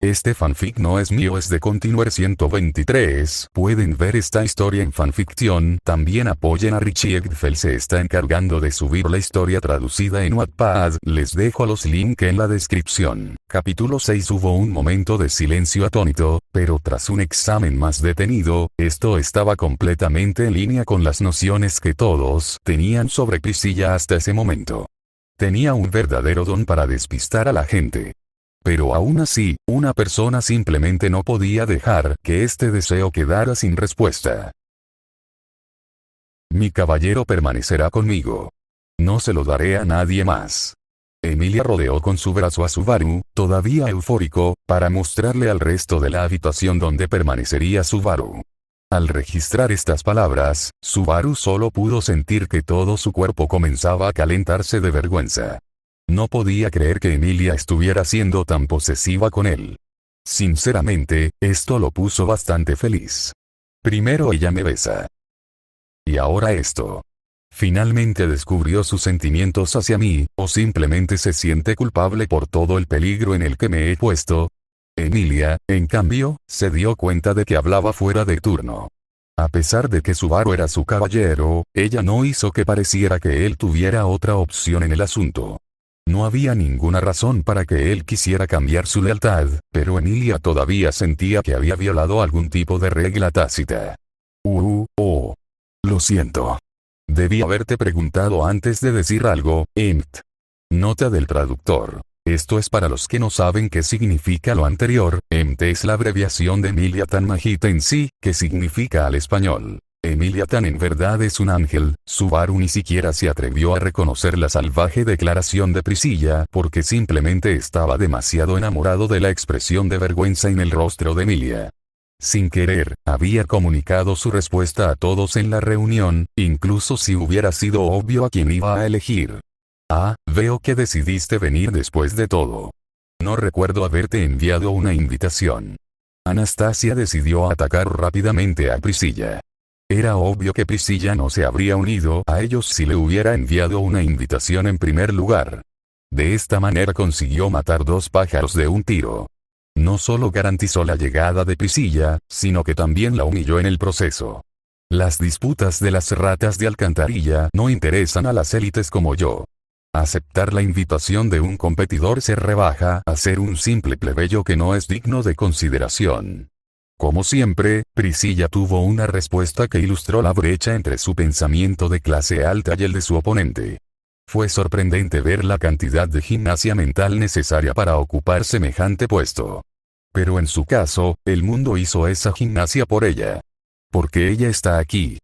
Este fanfic no es mío, es de Continuer 123. Pueden ver esta historia en fanfiction. También apoyen a Richie Egfeld, se está encargando de subir la historia traducida en Wattpad. Les dejo los links en la descripción. Capítulo 6. Hubo un momento de silencio atónito, pero tras un examen más detenido, esto estaba completamente en línea con las nociones que todos tenían sobre Priscilla hasta ese momento. Tenía un verdadero don para despistar a la gente. Pero aún así, una persona simplemente no podía dejar que este deseo quedara sin respuesta. Mi caballero permanecerá conmigo. No se lo daré a nadie más. Emilia rodeó con su brazo a Subaru, todavía eufórico, para mostrarle al resto de la habitación donde permanecería Subaru. Al registrar estas palabras, Subaru solo pudo sentir que todo su cuerpo comenzaba a calentarse de vergüenza. No podía creer que Emilia estuviera siendo tan posesiva con él. Sinceramente, esto lo puso bastante feliz. Primero ella me besa. Y ahora esto. Finalmente descubrió sus sentimientos hacia mí, o simplemente se siente culpable por todo el peligro en el que me he puesto. Emilia, en cambio, se dio cuenta de que hablaba fuera de turno. A pesar de que Subaru era su caballero, ella no hizo que pareciera que él tuviera otra opción en el asunto. No había ninguna razón para que él quisiera cambiar su lealtad, pero Emilia todavía sentía que había violado algún tipo de regla tácita. Lo siento. Debí haberte preguntado antes de decir algo, Emt. Nota del traductor. Esto es para los que no saben qué significa lo anterior. Emt es la abreviación de Emilia Tan Majita en sí, que significa al español. Emilia Tan en verdad es un ángel. Subaru ni siquiera se atrevió a reconocer la salvaje declaración de Priscilla porque simplemente estaba demasiado enamorado de la expresión de vergüenza en el rostro de Emilia. Sin querer, había comunicado su respuesta a todos en la reunión, incluso si hubiera sido obvio a quién iba a elegir. Ah, veo que decidiste venir después de todo. No recuerdo haberte enviado una invitación. Anastasia decidió atacar rápidamente a Priscilla. Era obvio que Priscilla no se habría unido a ellos si le hubiera enviado una invitación en primer lugar. De esta manera consiguió matar dos pájaros de un tiro. No solo garantizó la llegada de Priscilla, sino que también la humilló en el proceso. Las disputas de las ratas de alcantarilla no interesan a las élites como yo. Aceptar la invitación de un competidor se rebaja a ser un simple plebeyo que no es digno de consideración. Como siempre, Priscilla tuvo una respuesta que ilustró la brecha entre su pensamiento de clase alta y el de su oponente. Fue sorprendente ver la cantidad de gimnasia mental necesaria para ocupar semejante puesto. Pero en su caso, el mundo hizo esa gimnasia por ella. Porque ella está aquí.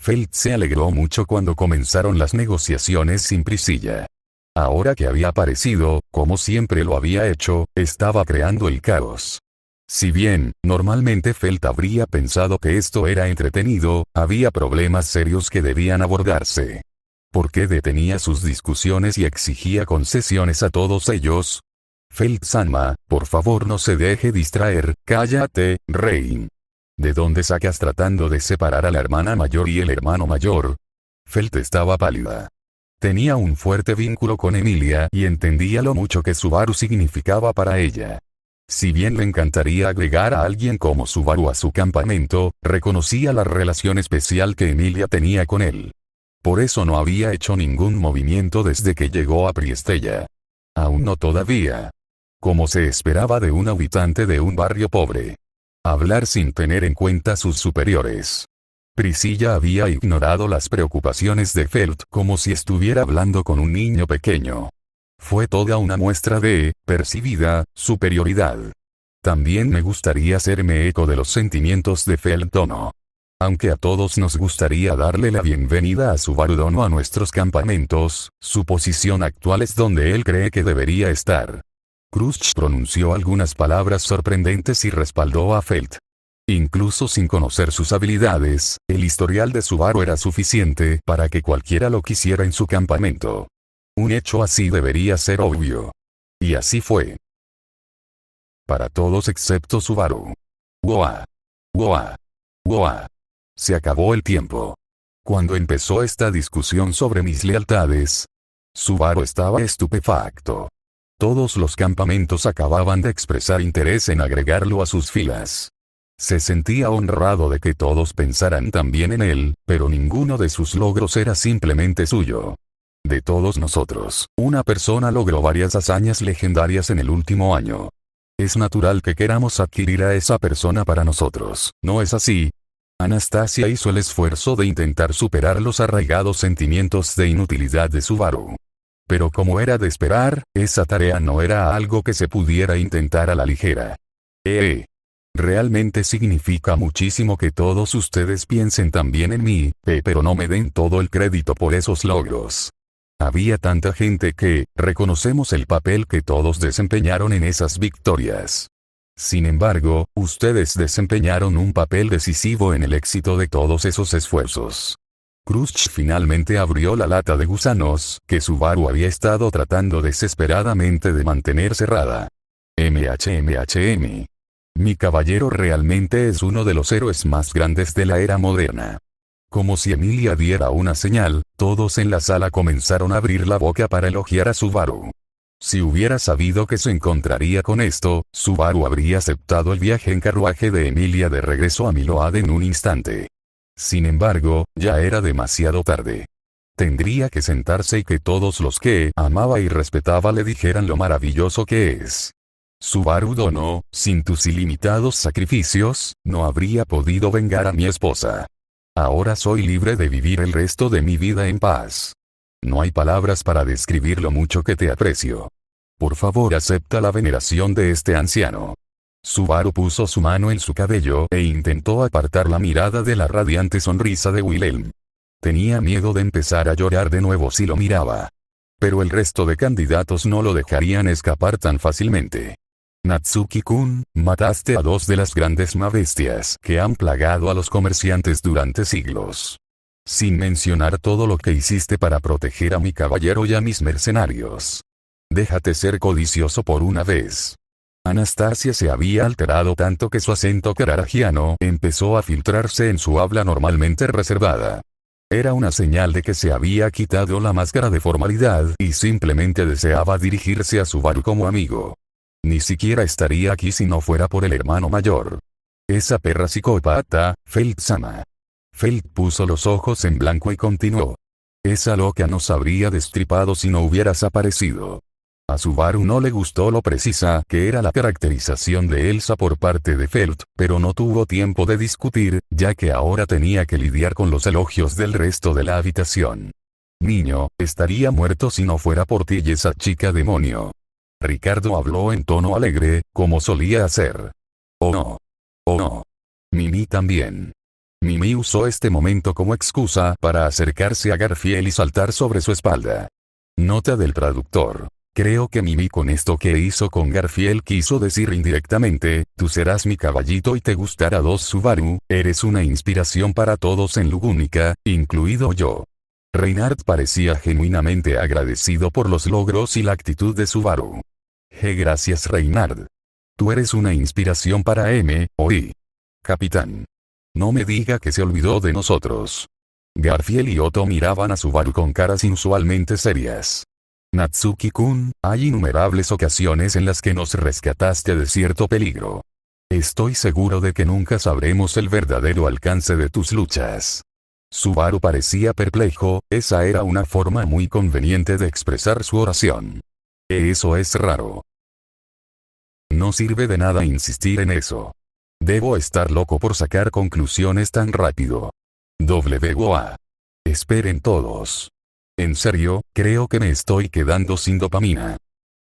Feld se alegró mucho cuando comenzaron las negociaciones sin Priscilla. Ahora que había aparecido, como siempre lo había hecho, estaba creando el caos. Si bien, normalmente Feld habría pensado que esto era entretenido, había problemas serios que debían abordarse. ¿Por qué detenía sus discusiones y exigía concesiones a todos ellos? Feld-sama, por favor no se deje distraer, cállate, Rein. ¿De dónde sacas tratando de separar a la hermana mayor y el hermano mayor? Feld estaba pálida. Tenía un fuerte vínculo con Emilia y entendía lo mucho que Subaru significaba para ella. Si bien le encantaría agregar a alguien como Subaru a su campamento, reconocía la relación especial que Emilia tenía con él. Por eso no había hecho ningún movimiento desde que llegó a Priestella. Aún no todavía. Como se esperaba de un habitante de un barrio pobre. Hablar sin tener en cuenta sus superiores. Priscilla había ignorado las preocupaciones de Feld como si estuviera hablando con un niño pequeño. Fue toda una muestra de, percibida, superioridad. También me gustaría hacerme eco de los sentimientos de Feld Dono. Aunque a todos nos gustaría darle la bienvenida a Subaru Dono a nuestros campamentos, su posición actual es donde él cree que debería estar. Krushch pronunció algunas palabras sorprendentes y respaldó a Feld. Incluso sin conocer sus habilidades, el historial de Subaru era suficiente para que cualquiera lo quisiera en su campamento. Un hecho así debería ser obvio. Y así fue. Para todos excepto Subaru. Woa. Woa. Woa. Se acabó el tiempo. Cuando empezó esta discusión sobre mis lealtades, Subaru estaba estupefacto. Todos los campamentos acababan de expresar interés en agregarlo a sus filas. Se sentía honrado de que todos pensaran también en él, pero ninguno de sus logros era simplemente suyo. De todos nosotros, una persona logró varias hazañas legendarias en el último año. Es natural que queramos adquirir a esa persona para nosotros, ¿no es así? Anastasia hizo el esfuerzo de intentar superar los arraigados sentimientos de inutilidad de Subaru. Pero como era de esperar, esa tarea no era algo que se pudiera intentar a la ligera. Realmente significa muchísimo que todos ustedes piensen también en mí, pero no me den todo el crédito por esos logros. Había tanta gente que, reconocemos el papel que todos desempeñaron en esas victorias. Sin embargo, ustedes desempeñaron un papel decisivo en el éxito de todos esos esfuerzos. Khrushchev finalmente abrió la lata de gusanos, que Subaru había estado tratando desesperadamente de mantener cerrada. Mi caballero realmente es uno de los héroes más grandes de la era moderna. Como si Emilia diera una señal, todos en la sala comenzaron a abrir la boca para elogiar a Subaru. Si hubiera sabido que se encontraría con esto, Subaru habría aceptado el viaje en carruaje de Emilia de regreso a Miload en un instante. Sin embargo, ya era demasiado tarde. Tendría que sentarse y que todos los que amaba y respetaba le dijeran lo maravilloso que es. Subaru Dono, sin tus ilimitados sacrificios, no habría podido vengar a mi esposa. Ahora soy libre de vivir el resto de mi vida en paz. No hay palabras para describir lo mucho que te aprecio. Por favor, acepta la veneración de este anciano. Subaru puso su mano en su cabello e intentó apartar la mirada de la radiante sonrisa de Wilhelm. Tenía miedo de empezar a llorar de nuevo si lo miraba. Pero el resto de candidatos no lo dejarían escapar tan fácilmente. Natsuki-kun, mataste a dos de las grandes bestias que han plagado a los comerciantes durante siglos. Sin mencionar todo lo que hiciste para proteger a mi caballero y a mis mercenarios. Déjate ser codicioso por una vez. Anastasia se había alterado tanto que su acento caragiano empezó a filtrarse en su habla normalmente reservada. Era una señal de que se había quitado la máscara de formalidad y simplemente deseaba dirigirse a Subaru como amigo. Ni siquiera estaría aquí si no fuera por el hermano mayor. Esa perra psicópata, Feld-sama. Feld puso los ojos en blanco y continuó. Esa loca nos habría destripado si no hubieras aparecido. A Subaru no le gustó lo precisa que era la caracterización de Elsa por parte de Feld, pero no tuvo tiempo de discutir, ya que ahora tenía que lidiar con los elogios del resto de la habitación. Niño, estaría muerto si no fuera por ti y esa chica demonio. Ricardo habló en tono alegre, como solía hacer. Oh no. Oh no. Mimi también. Mimi usó este momento como excusa para acercarse a Garfield y saltar sobre su espalda. Nota del traductor. Creo que Mimi con esto que hizo con Garfield quiso decir indirectamente, tú serás mi caballito y te gustará dos Subaru, eres una inspiración para todos en Lugúnica, incluido yo. Reinhardt parecía genuinamente agradecido por los logros y la actitud de Subaru. Gracias Reinhardt. Tú eres una inspiración para oí. Capitán. No me diga que se olvidó de nosotros. Garfield y Otto miraban a Subaru con caras inusualmente serias. Natsuki-kun, hay innumerables ocasiones en las que nos rescataste de cierto peligro. Estoy seguro de que nunca sabremos el verdadero alcance de tus luchas. Subaru parecía perplejo, esa era una forma muy conveniente de expresar su oración. Eso es raro. No sirve de nada insistir en eso. Debo estar loco por sacar conclusiones tan rápido. WOA. Esperen todos. En serio, creo que me estoy quedando sin dopamina.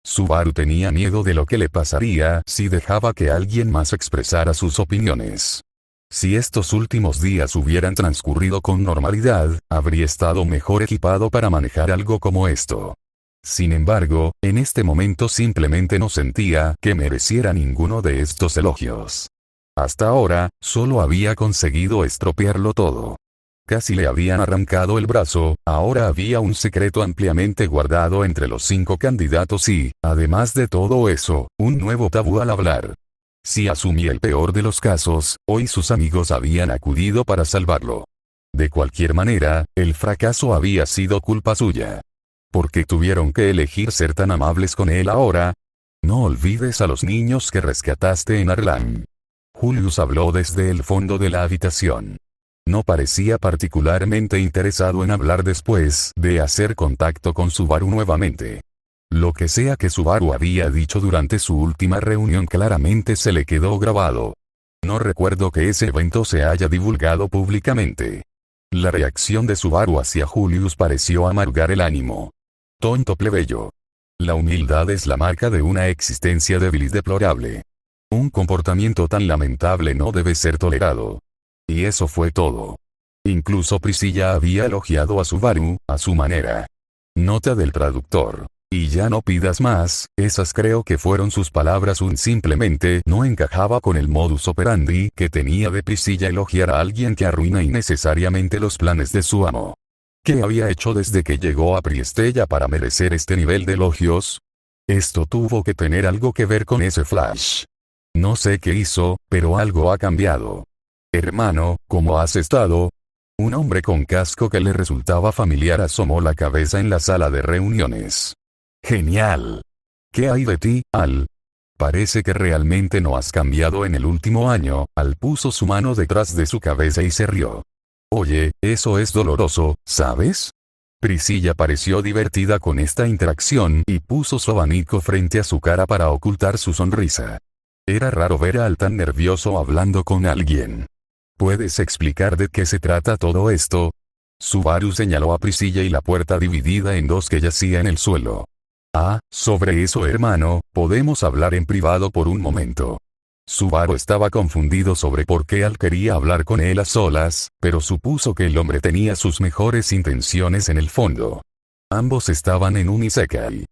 Subaru tenía miedo de lo que le pasaría si dejaba que alguien más expresara sus opiniones. Si estos últimos días hubieran transcurrido con normalidad, habría estado mejor equipado para manejar algo como esto. Sin embargo, en este momento simplemente no sentía que mereciera ninguno de estos elogios. Hasta ahora, solo había conseguido estropearlo todo. Casi le habían arrancado el brazo, ahora había un secreto ampliamente guardado entre los 5 candidatos y, además de todo eso, un nuevo tabú al hablar. Si asumía el peor de los casos, hoy sus amigos habían acudido para salvarlo. De cualquier manera, el fracaso había sido culpa suya. ¿Por qué tuvieron que elegir ser tan amables con él ahora? No olvides a los niños que rescataste en Arlan. Julius habló desde el fondo de la habitación. No parecía particularmente interesado en hablar después de hacer contacto con Subaru nuevamente. Lo que sea que Subaru había dicho durante su última reunión claramente se le quedó grabado. No recuerdo que ese evento se haya divulgado públicamente. La reacción de Subaru hacia Julius pareció amargar el ánimo. Tonto plebeyo. La humildad es la marca de una existencia débil y deplorable. Un comportamiento tan lamentable no debe ser tolerado. Y eso fue todo. Incluso Priscilla había elogiado a Subaru, a su manera. Nota del traductor. Y ya no pidas más, esas creo que fueron sus palabras. Simplemente no encajaba con el modus operandi que tenía de Priscilla elogiar a alguien que arruina innecesariamente los planes de su amo. ¿Qué había hecho desde que llegó a Priestella para merecer este nivel de elogios? Esto tuvo que tener algo que ver con ese flash. No sé qué hizo, pero algo ha cambiado. Hermano, ¿cómo has estado? Un hombre con casco que le resultaba familiar asomó la cabeza en la sala de reuniones. Genial. ¿Qué hay de ti, Al? Parece que realmente no has cambiado en el último año. Al puso su mano detrás de su cabeza y se rió. Oye, eso es doloroso, ¿sabes? Priscilla pareció divertida con esta interacción y puso su abanico frente a su cara para ocultar su sonrisa. Era raro ver a Al tan nervioso hablando con alguien. ¿Puedes explicar de qué se trata todo esto? Subaru señaló a Priscilla y la puerta dividida en dos que yacía en el suelo. Ah, sobre eso hermano, podemos hablar en privado por un momento. Subaru estaba confundido sobre por qué Al quería hablar con él a solas, pero supuso que el hombre tenía sus mejores intenciones en el fondo. Ambos estaban en un isekai.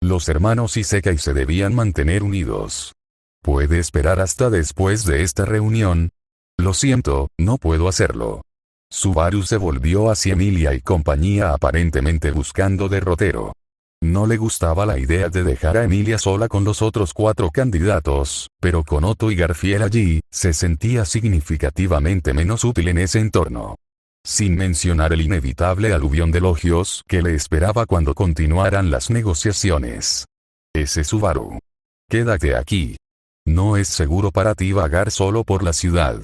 Los hermanos isekai se debían mantener unidos. ¿Puede esperar hasta después de esta reunión? Lo siento, no puedo hacerlo. Subaru se volvió hacia Emilia y compañía aparentemente buscando derrotero. No le gustaba la idea de dejar a Emilia sola con los otros 4 candidatos, pero con Otto y Garfiel allí, se sentía significativamente menos útil en ese entorno. Sin mencionar el inevitable aluvión de elogios que le esperaba cuando continuaran las negociaciones. Ese Subaru. Quédate aquí. No es seguro para ti vagar solo por la ciudad.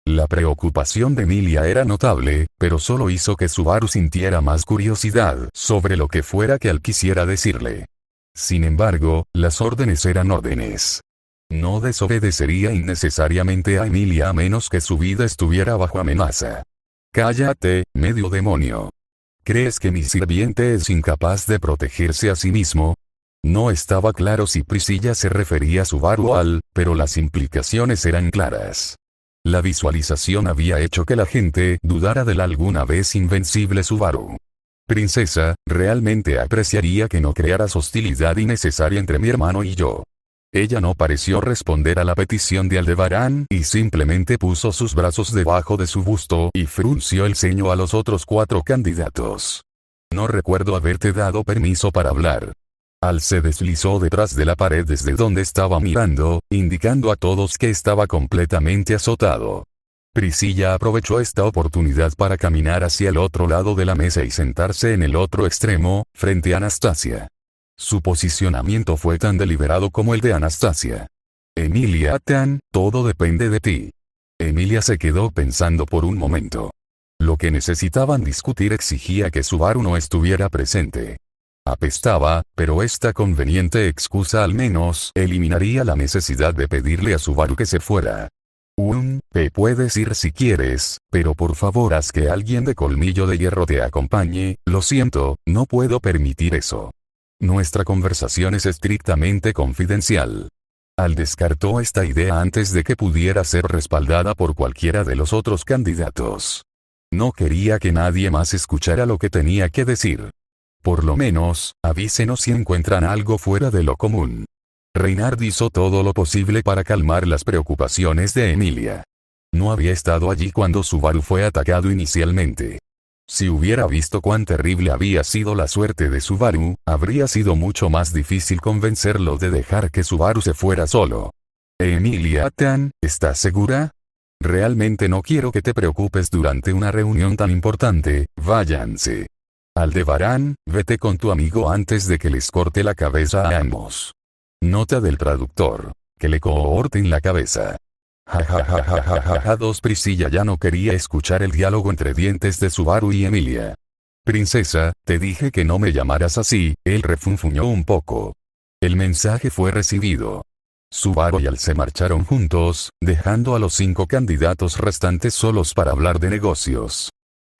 La preocupación de Emilia era notable, pero solo hizo que Subaru sintiera más curiosidad sobre lo que fuera que Al quisiera decirle. Sin embargo, las órdenes eran órdenes. No desobedecería innecesariamente a Emilia a menos que su vida estuviera bajo amenaza. Cállate, medio demonio. ¿Crees que mi sirviente es incapaz de protegerse a sí mismo? No estaba claro si Priscilla se refería a Subaru o Al, pero las implicaciones eran claras. La visualización había hecho que la gente dudara del alguna vez invencible Subaru. Princesa, realmente apreciaría que no crearas hostilidad innecesaria entre mi hermano y yo. Ella no pareció responder a la petición de Aldebarán y simplemente puso sus brazos debajo de su busto y frunció el ceño a los otros 4 candidatos. No recuerdo haberte dado permiso para hablar. Al se deslizó detrás de la pared desde donde estaba mirando, indicando a todos que estaba completamente azotado. Priscilla aprovechó esta oportunidad para caminar hacia el otro lado de la mesa y sentarse en el otro extremo, frente a Anastasia. Su posicionamiento fue tan deliberado como el de Anastasia. Emilia, todo depende de ti. Emilia se quedó pensando por un momento. Lo que necesitaban discutir exigía que Subaru no estuviera presente. Apestaba, pero esta conveniente excusa al menos eliminaría la necesidad de pedirle a Subaru que se fuera. Puedes ir si quieres, pero por favor haz que alguien de colmillo de hierro te acompañe. Lo siento, no puedo permitir eso. Nuestra conversación es estrictamente confidencial. Al descartó esta idea antes de que pudiera ser respaldada por cualquiera de los otros candidatos. No quería que nadie más escuchara lo que tenía que decir. Por lo menos, avísenos si encuentran algo fuera de lo común. Reynard hizo todo lo posible para calmar las preocupaciones de Emilia. No había estado allí cuando Subaru fue atacado inicialmente. Si hubiera visto cuán terrible había sido la suerte de Subaru, habría sido mucho más difícil convencerlo de dejar que Subaru se fuera solo. Emilia, ¿estás segura? Realmente no quiero que te preocupes durante una reunión tan importante. Váyanse. Aldebarán, vete con tu amigo antes de que les corte la cabeza a ambos. Nota del traductor. Que le corten la cabeza. Ja ja ja ja ja ja ja. Priscilla ya no quería escuchar el diálogo entre dientes de Subaru y Emilia. Princesa, te dije que no me llamaras así, él refunfuñó un poco. El mensaje fue recibido. Subaru y Al se marcharon juntos, dejando a los 5 candidatos restantes solos para hablar de negocios.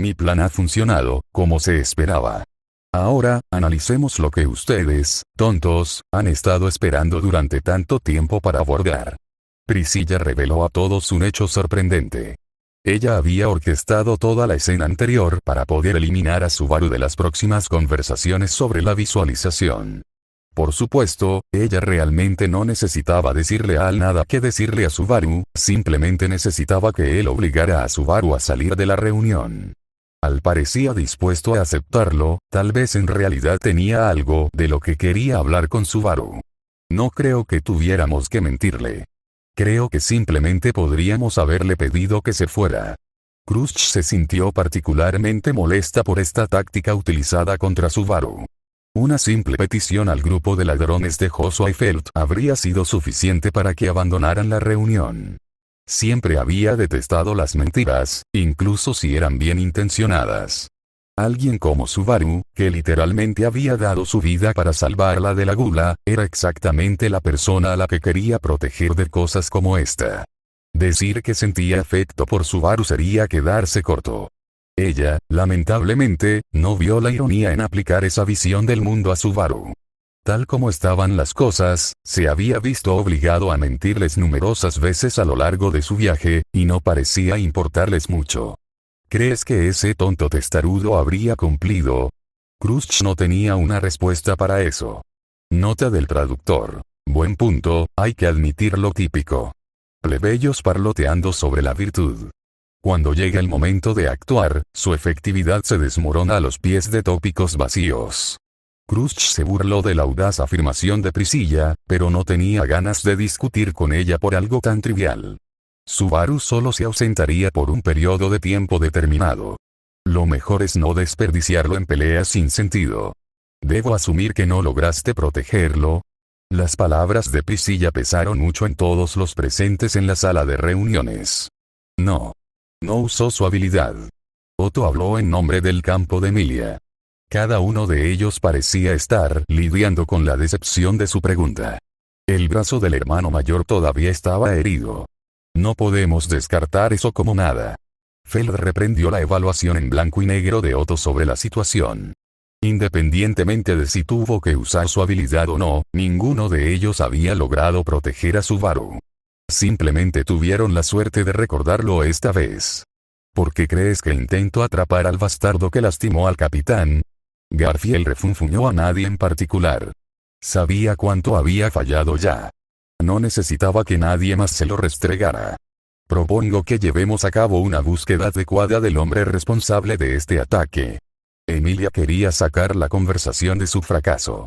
Mi plan ha funcionado, como se esperaba. Ahora, analicemos lo que ustedes, tontos, han estado esperando durante tanto tiempo para abordar. Priscilla reveló a todos un hecho sorprendente. Ella había orquestado toda la escena anterior para poder eliminar a Subaru de las próximas conversaciones sobre la visualización. Por supuesto, ella realmente no necesitaba decirle a Al nada que decirle a Subaru, simplemente necesitaba que él obligara a Subaru a salir de la reunión. Al parecía dispuesto a aceptarlo, tal vez en realidad tenía algo de lo que quería hablar con Subaru. No creo que tuviéramos que mentirle. Creo que simplemente podríamos haberle pedido que se fuera. Krushch se sintió particularmente molesta por esta táctica utilizada contra Subaru. Una simple petición al grupo de ladrones de Josuefeld habría sido suficiente para que abandonaran la reunión. Siempre había detestado las mentiras, incluso si eran bien intencionadas. Alguien como Subaru, que literalmente había dado su vida para salvarla de la gula, era exactamente la persona a la que quería proteger de cosas como esta. Decir que sentía afecto por Subaru sería quedarse corto. Ella, lamentablemente, no vio la ironía en aplicar esa visión del mundo a Subaru. Tal como estaban las cosas, se había visto obligado a mentirles numerosas veces a lo largo de su viaje, y no parecía importarles mucho. ¿Crees que ese tonto testarudo habría cumplido? Krushch no tenía una respuesta para eso. Nota del traductor. Buen punto, hay que admitir lo típico. Plebeyos parloteando sobre la virtud. Cuando llega el momento de actuar, su efectividad se desmorona a los pies de tópicos vacíos. Krushch se burló de la audaz afirmación de Priscilla, pero no tenía ganas de discutir con ella por algo tan trivial. Subaru solo se ausentaría por un periodo de tiempo determinado. Lo mejor es no desperdiciarlo en peleas sin sentido. ¿Debo asumir que no lograste protegerlo? Las palabras de Priscilla pesaron mucho en todos los presentes en la sala de reuniones. No. No usó su habilidad. Otto habló en nombre del campo de Emilia. Cada uno de ellos parecía estar lidiando con la decepción de su pregunta. El brazo del hermano mayor todavía estaba herido. No podemos descartar eso como nada. Feld reprendió la evaluación en blanco y negro de Otto sobre la situación. Independientemente de si tuvo que usar su habilidad o no, ninguno de ellos había logrado proteger a Subaru. Simplemente tuvieron la suerte de recordarlo esta vez. ¿Por qué crees que intentó atrapar al bastardo que lastimó al capitán? Garfield refunfuñó a nadie en particular. Sabía cuánto había fallado ya. No necesitaba que nadie más se lo restregara. Propongo que llevemos a cabo una búsqueda adecuada del hombre responsable de este ataque. Emilia quería sacar la conversación de su fracaso.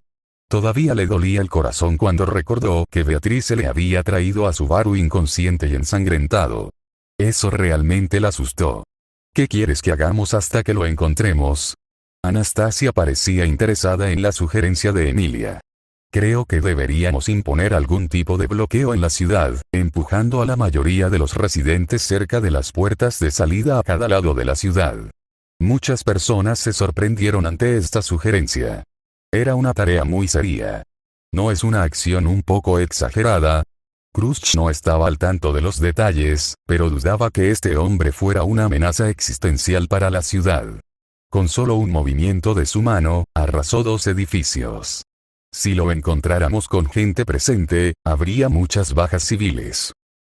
Todavía le dolía el corazón cuando recordó que Beatriz se le había traído a Subaru inconsciente y ensangrentado. Eso realmente la asustó. ¿Qué quieres que hagamos hasta que lo encontremos? Anastasia parecía interesada en la sugerencia de Emilia. Creo que deberíamos imponer algún tipo de bloqueo en la ciudad, empujando a la mayoría de los residentes cerca de las puertas de salida a cada lado de la ciudad. Muchas personas se sorprendieron ante esta sugerencia. Era una tarea muy seria. ¿No es una acción un poco exagerada? Krushch no estaba al tanto de los detalles, pero dudaba que este hombre fuera una amenaza existencial para la ciudad. Con solo un movimiento de su mano, arrasó 2 edificios. Si lo encontráramos con gente presente, habría muchas bajas civiles.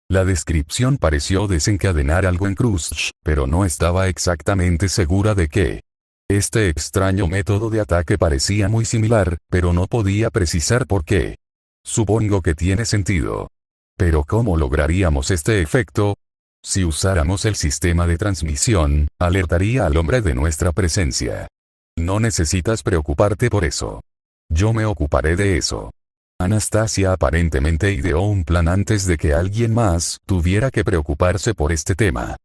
La descripción pareció desencadenar algo en Krushch, pero no estaba exactamente segura de qué. Este extraño método de ataque parecía muy similar, pero no podía precisar por qué. Supongo que tiene sentido. Pero ¿cómo lograríamos este efecto? Si usáramos el sistema de transmisión, alertaría al hombre de nuestra presencia. No necesitas preocuparte por eso. Yo me ocuparé de eso. Anastasia aparentemente ideó un plan antes de que alguien más tuviera que preocuparse por este tema.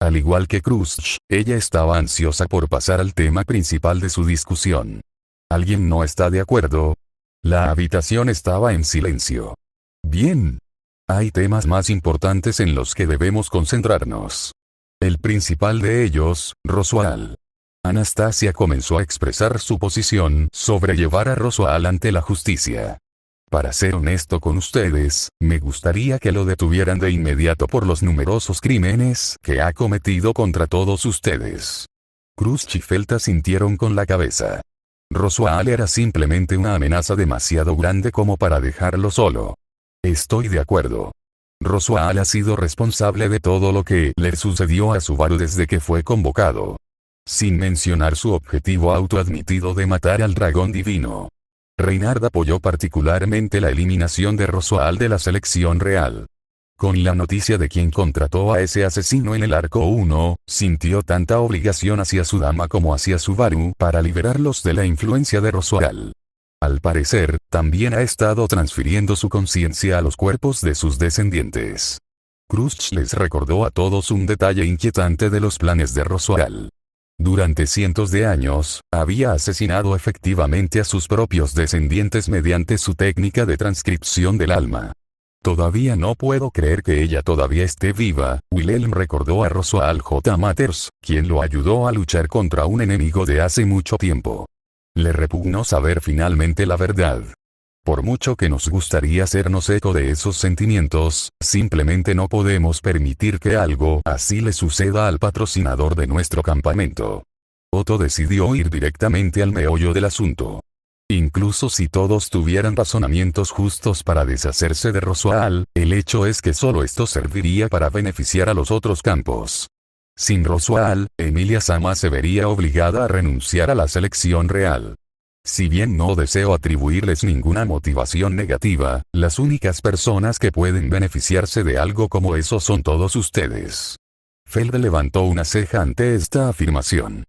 Al igual que Khrushchev, ella estaba ansiosa por pasar al tema principal de su discusión. ¿Alguien no está de acuerdo? La habitación estaba en silencio. Bien. Hay temas más importantes en los que debemos concentrarnos. El principal de ellos, Roswell. Anastasia comenzó a expresar su posición sobre llevar a Roswell ante la justicia. Para ser honesto con ustedes, me gustaría que lo detuvieran de inmediato por los numerosos crímenes que ha cometido contra todos ustedes. Khrushchev y Felta sintieron con la cabeza. Roswell era simplemente una amenaza demasiado grande como para dejarlo solo. Estoy de acuerdo. Roswell ha sido responsable de todo lo que le sucedió a Subaru desde que fue convocado. Sin mencionar su objetivo autoadmitido de matar al dragón divino. Reinhard apoyó particularmente la eliminación de Roswell de la selección real. Con la noticia de quien contrató a ese asesino en el arco 1, sintió tanta obligación hacia su dama como hacia Subaru para liberarlos de la influencia de Roswell. Al parecer, también ha estado transfiriendo su conciencia a los cuerpos de sus descendientes. Khrushchev les recordó a todos un detalle inquietante de los planes de Roswell. Durante cientos de años, había asesinado efectivamente a sus propios descendientes mediante su técnica de transcripción del alma. Todavía no puedo creer que ella todavía esté viva, Wilhelm recordó a Roswell J. Matters, quien lo ayudó a luchar contra un enemigo de hace mucho tiempo. Le repugnó saber finalmente la verdad. Por mucho que nos gustaría hacernos eco de esos sentimientos, simplemente no podemos permitir que algo así le suceda al patrocinador de nuestro campamento. Otto decidió ir directamente al meollo del asunto. Incluso si todos tuvieran razonamientos justos para deshacerse de Roswell, el hecho es que solo esto serviría para beneficiar a los otros campos. Sin Roswell, Emilia Sama se vería obligada a renunciar a la selección real. Si bien no deseo atribuirles ninguna motivación negativa, las únicas personas que pueden beneficiarse de algo como eso son todos ustedes. Feld levantó una ceja ante esta afirmación.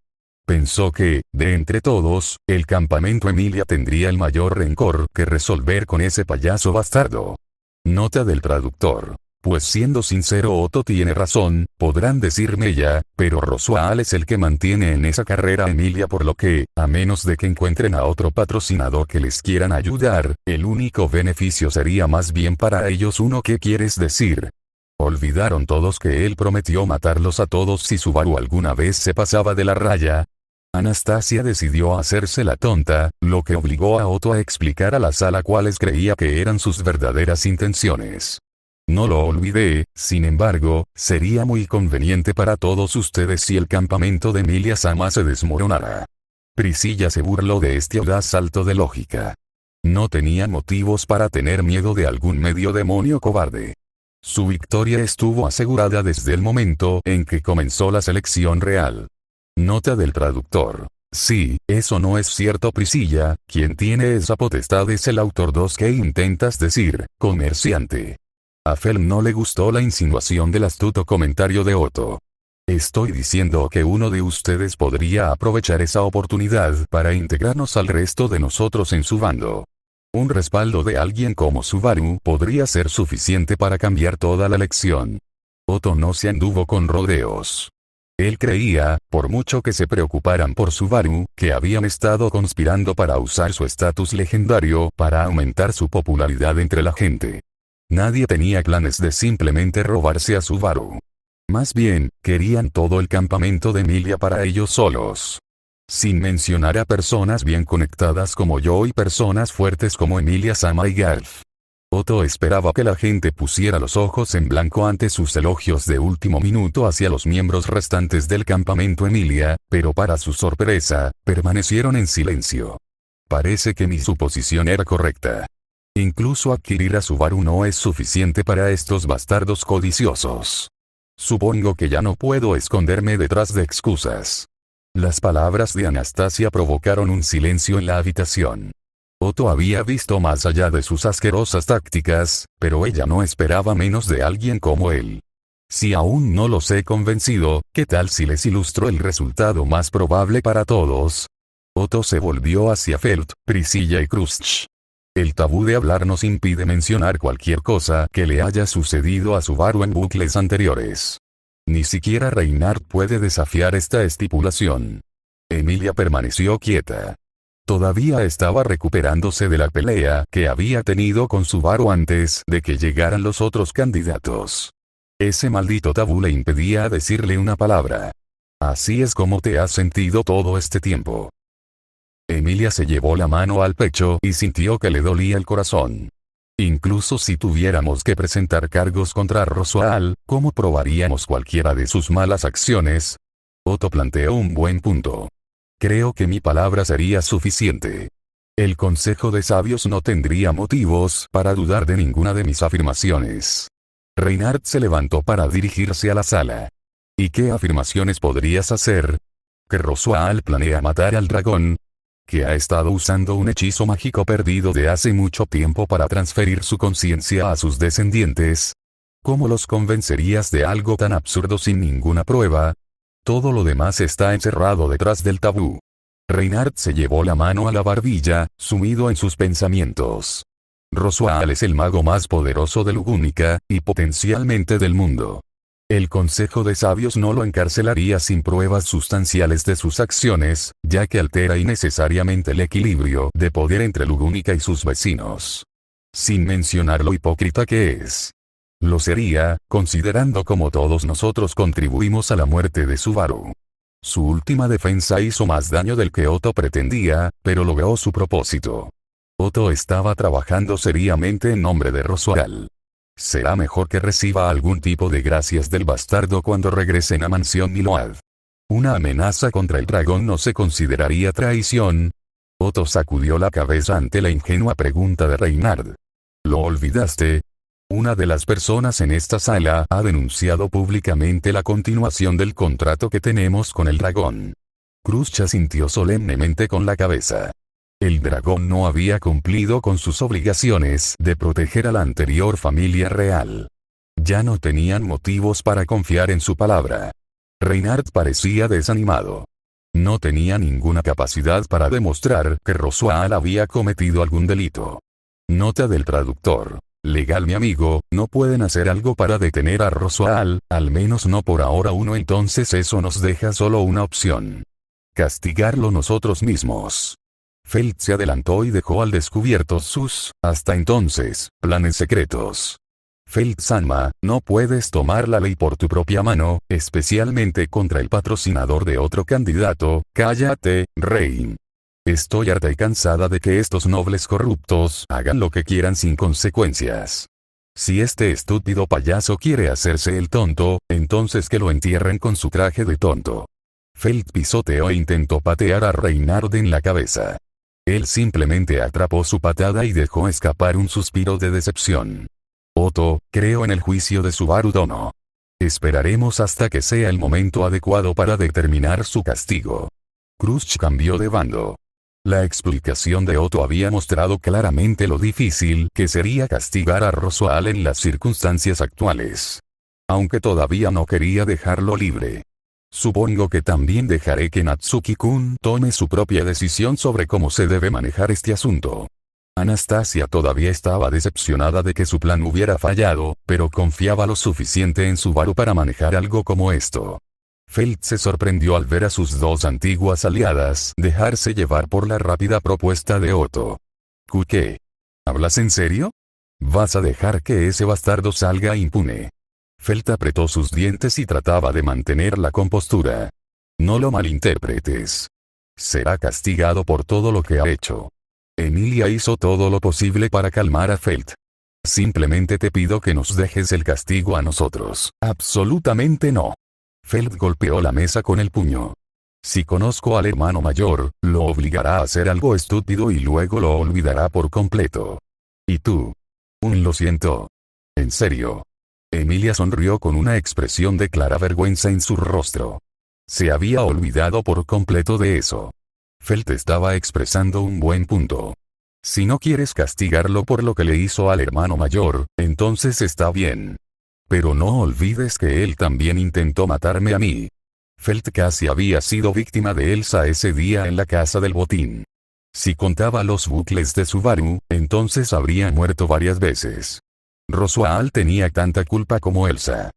Pensó que, de entre todos, el campamento Emilia tendría el mayor rencor que resolver con ese payaso bastardo. Nota del traductor. Pues siendo sincero, Otto tiene razón, podrán decirme ya, pero Roswell es el que mantiene en esa carrera a Emilia, por lo que, a menos de que encuentren a otro patrocinador que les quieran ayudar, el único beneficio sería más bien para ellos uno. ¿Qué quieres decir? ¿Olvidaron todos que él prometió matarlos a todos si Subaru alguna vez se pasaba de la raya? Anastasia decidió hacerse la tonta, lo que obligó a Otto a explicar a la sala cuáles creía que eran sus verdaderas intenciones. No lo olvidé, sin embargo, sería muy conveniente para todos ustedes si el campamento de Emilia Sama se desmoronara. Priscilla se burló de este audaz salto de lógica. No tenía motivos para tener miedo de algún medio demonio cobarde. Su victoria estuvo asegurada desde el momento en que comenzó la selección real. Nota del traductor. Sí, eso no es cierto, Priscilla, quien tiene esa potestad es el autor. ¿Qué intentas decir, comerciante? A Felm no le gustó la insinuación del astuto comentario de Otto. Estoy diciendo que uno de ustedes podría aprovechar esa oportunidad para integrarnos al resto de nosotros en su bando. Un respaldo de alguien como Subaru podría ser suficiente para cambiar toda la lección. Otto no se anduvo con rodeos. Él creía, por mucho que se preocuparan por Subaru, que habían estado conspirando para usar su estatus legendario para aumentar su popularidad entre la gente. Nadie tenía planes de simplemente robarse a Subaru. Más bien, querían todo el campamento de Emilia para ellos solos. Sin mencionar a personas bien conectadas como yo y personas fuertes como Emilia Sama y Garf. Otto esperaba que la gente pusiera los ojos en blanco ante sus elogios de último minuto hacia los miembros restantes del campamento Emilia, pero para su sorpresa, permanecieron en silencio. Parece que mi suposición era correcta. Incluso adquirir a Subaru no es suficiente para estos bastardos codiciosos. Supongo que ya no puedo esconderme detrás de excusas. Las palabras de Anastasia provocaron un silencio en la habitación. Otto había visto más allá de sus asquerosas tácticas, pero ella no esperaba menos de alguien como él. Si aún no los he convencido, ¿qué tal si les ilustro el resultado más probable para todos? Otto se volvió hacia Feld, Priscilla y Khrushchev. El tabú de hablar nos impide mencionar cualquier cosa que le haya sucedido a Subaru en bucles anteriores. Ni siquiera Reynard puede desafiar esta estipulación. Emilia permaneció quieta. Todavía estaba recuperándose de la pelea que había tenido con Subaru antes de que llegaran los otros candidatos. Ese maldito tabú le impedía decirle una palabra. Así es como te has sentido todo este tiempo. Emilia se llevó la mano al pecho y sintió que le dolía el corazón. Incluso si tuviéramos que presentar cargos contra Roswaal, ¿cómo probaríamos cualquiera de sus malas acciones? Otto planteó un buen punto. Creo que mi palabra sería suficiente. El Consejo de Sabios no tendría motivos para dudar de ninguna de mis afirmaciones. Reynard se levantó para dirigirse a la sala. ¿Y qué afirmaciones podrías hacer? Que Roswaal planea matar al dragón. Que ha estado usando un hechizo mágico perdido de hace mucho tiempo para transferir su conciencia a sus descendientes. ¿Cómo los convencerías de algo tan absurdo sin ninguna prueba? Todo lo demás está encerrado detrás del tabú. Reynard se llevó la mano a la barbilla, sumido en sus pensamientos. Roswaal es el mago más poderoso de Lugúnica, y potencialmente del mundo. El Consejo de Sabios no lo encarcelaría sin pruebas sustanciales de sus acciones, ya que altera innecesariamente el equilibrio de poder entre Lugúnica y sus vecinos. Sin mencionar lo hipócrita que es. Lo sería, considerando cómo todos nosotros contribuimos a la muerte de Subaru. Su última defensa hizo más daño del que Otto pretendía, pero logró su propósito. Otto estaba trabajando seriamente en nombre de Roswaal. Será mejor que reciba algún tipo de gracias del bastardo cuando regresen a Mansión Niload. ¿Una amenaza contra el dragón no se consideraría traición? Otto sacudió la cabeza ante la ingenua pregunta de Reynard. ¿Lo olvidaste? Una de las personas en esta sala ha denunciado públicamente la continuación del contrato que tenemos con el dragón. Khrushchev sintió solemnemente con la cabeza. El dragón no había cumplido con sus obligaciones de proteger a la anterior familia real. Ya no tenían motivos para confiar en su palabra. Reynard parecía desanimado. No tenía ninguna capacidad para demostrar que Roswaal había cometido algún delito. Nota del traductor. Legal mi amigo, no pueden hacer algo para detener a Roswaal, al menos no por ahora entonces eso nos deja solo una opción. Castigarlo nosotros mismos. Feld se adelantó y dejó al descubierto sus, hasta entonces, planes secretos. Feld-sama, no puedes tomar la ley por tu propia mano, especialmente contra el patrocinador de otro candidato. Cállate, Rein. Estoy harta y cansada de que estos nobles corruptos hagan lo que quieran sin consecuencias. Si este estúpido payaso quiere hacerse el tonto, entonces que lo entierren con su traje de tonto. Feld pisoteó e intentó patear a Reynard en la cabeza. Él simplemente atrapó su patada y dejó escapar un suspiro de decepción. Otto, creo en el juicio de Subaru Dono. Esperaremos hasta que sea el momento adecuado para determinar su castigo. Khrushchev cambió de bando. La explicación de Otto había mostrado claramente lo difícil que sería castigar a Roswaal en las circunstancias actuales. Aunque todavía no quería dejarlo libre. Supongo que también dejaré que Natsuki-kun tome su propia decisión sobre cómo se debe manejar este asunto. Anastasia todavía estaba decepcionada de que su plan hubiera fallado, pero confiaba lo suficiente en Subaru para manejar algo como esto. Feld se sorprendió al ver a sus dos antiguas aliadas dejarse llevar por la rápida propuesta de Otto. ¿Qué? ¿Hablas en serio? ¿Vas a dejar que ese bastardo salga impune? Feld apretó sus dientes y trataba de mantener la compostura. No lo malinterpretes. Será castigado por todo lo que ha hecho. Emilia hizo todo lo posible para calmar a Feld. Simplemente te pido que nos dejes el castigo a nosotros. Absolutamente no. Feld golpeó la mesa con el puño. Si conozco al hermano mayor, lo obligará a hacer algo estúpido y luego lo olvidará por completo. ¿Y tú? Lo siento. ¿En serio? Emilia sonrió con una expresión de clara vergüenza en su rostro. Se había olvidado por completo de eso. Feld estaba expresando un buen punto. Si no quieres castigarlo por lo que le hizo al hermano mayor, entonces está bien. Pero no olvides que él también intentó matarme a mí. Feld casi había sido víctima de Elsa ese día en la casa del botín. Si contaba los bucles de Subaru, entonces habría muerto varias veces. Roswaal tenía tanta culpa como Elsa.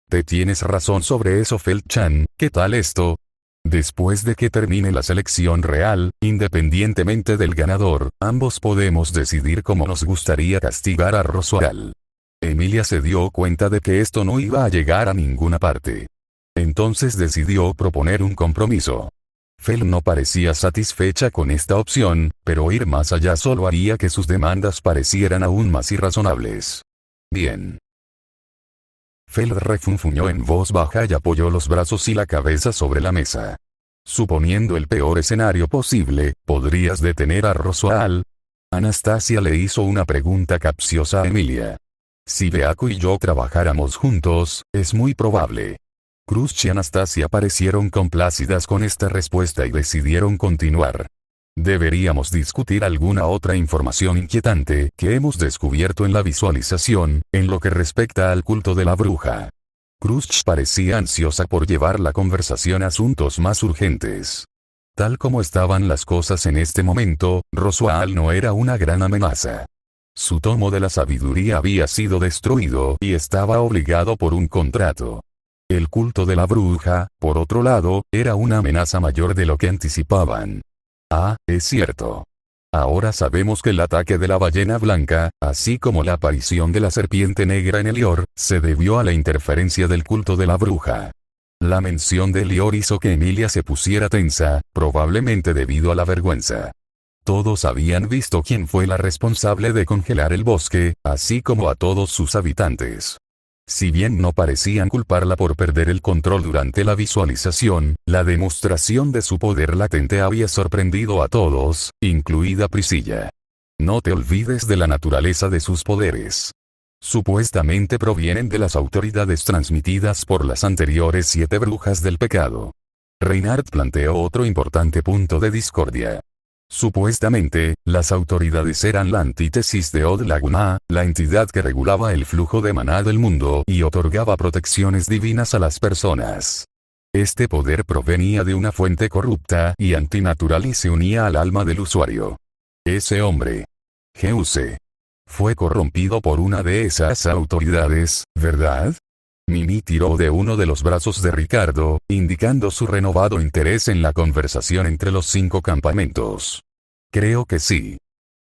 Te tienes razón sobre eso, Feld-chan. ¿Qué tal esto? Después de que termine la selección real, independientemente del ganador, ambos podemos decidir cómo nos gustaría castigar a Roswaal. Emilia se dio cuenta de que esto no iba a llegar a ninguna parte. Entonces decidió proponer un compromiso. Feld no parecía satisfecha con esta opción, pero ir más allá solo haría que sus demandas parecieran aún más irrazonables. Bien. Feld refunfuñó en voz baja y apoyó los brazos y la cabeza sobre la mesa. Suponiendo el peor escenario posible, ¿podrías detener a Roswaal? Anastasia le hizo una pregunta capciosa a Emilia. Si Beako y yo trabajáramos juntos, es muy probable. Cruz y Anastasia parecieron complacidas con esta respuesta y decidieron continuar. Deberíamos discutir alguna otra información inquietante que hemos descubierto en la visualización, en lo que respecta al culto de la bruja. Cruz parecía ansiosa por llevar la conversación a asuntos más urgentes. Tal como estaban las cosas en este momento, Roswaal no era una gran amenaza. Su tomo de la sabiduría había sido destruido y estaba obligado por un contrato. El culto de la bruja, por otro lado, era una amenaza mayor de lo que anticipaban. Ah, es cierto. Ahora sabemos que el ataque de la ballena blanca, así como la aparición de la serpiente negra en Elior, se debió a la interferencia del culto de la bruja. La mención de Elior hizo que Emilia se pusiera tensa, probablemente debido a la vergüenza. Todos habían visto quién fue la responsable de congelar el bosque, así como a todos sus habitantes. Si bien no parecían culparla por perder el control durante la visualización, la demostración de su poder latente había sorprendido a todos, incluida Priscilla. No te olvides de la naturaleza de sus poderes. Supuestamente provienen de las autoridades transmitidas por las anteriores 7 brujas del pecado. Reinhardt planteó otro importante punto de discordia. Supuestamente, las autoridades eran la antítesis de Od Laguna, la entidad que regulaba el flujo de maná del mundo y otorgaba protecciones divinas a las personas. Este poder provenía de una fuente corrupta y antinatural y se unía al alma del usuario. Ese hombre, Geuse, fue corrompido por una de esas autoridades, ¿verdad? Mimi tiró de uno de los brazos de Ricardo, indicando su renovado interés en la conversación entre los 5 campamentos. Creo que sí.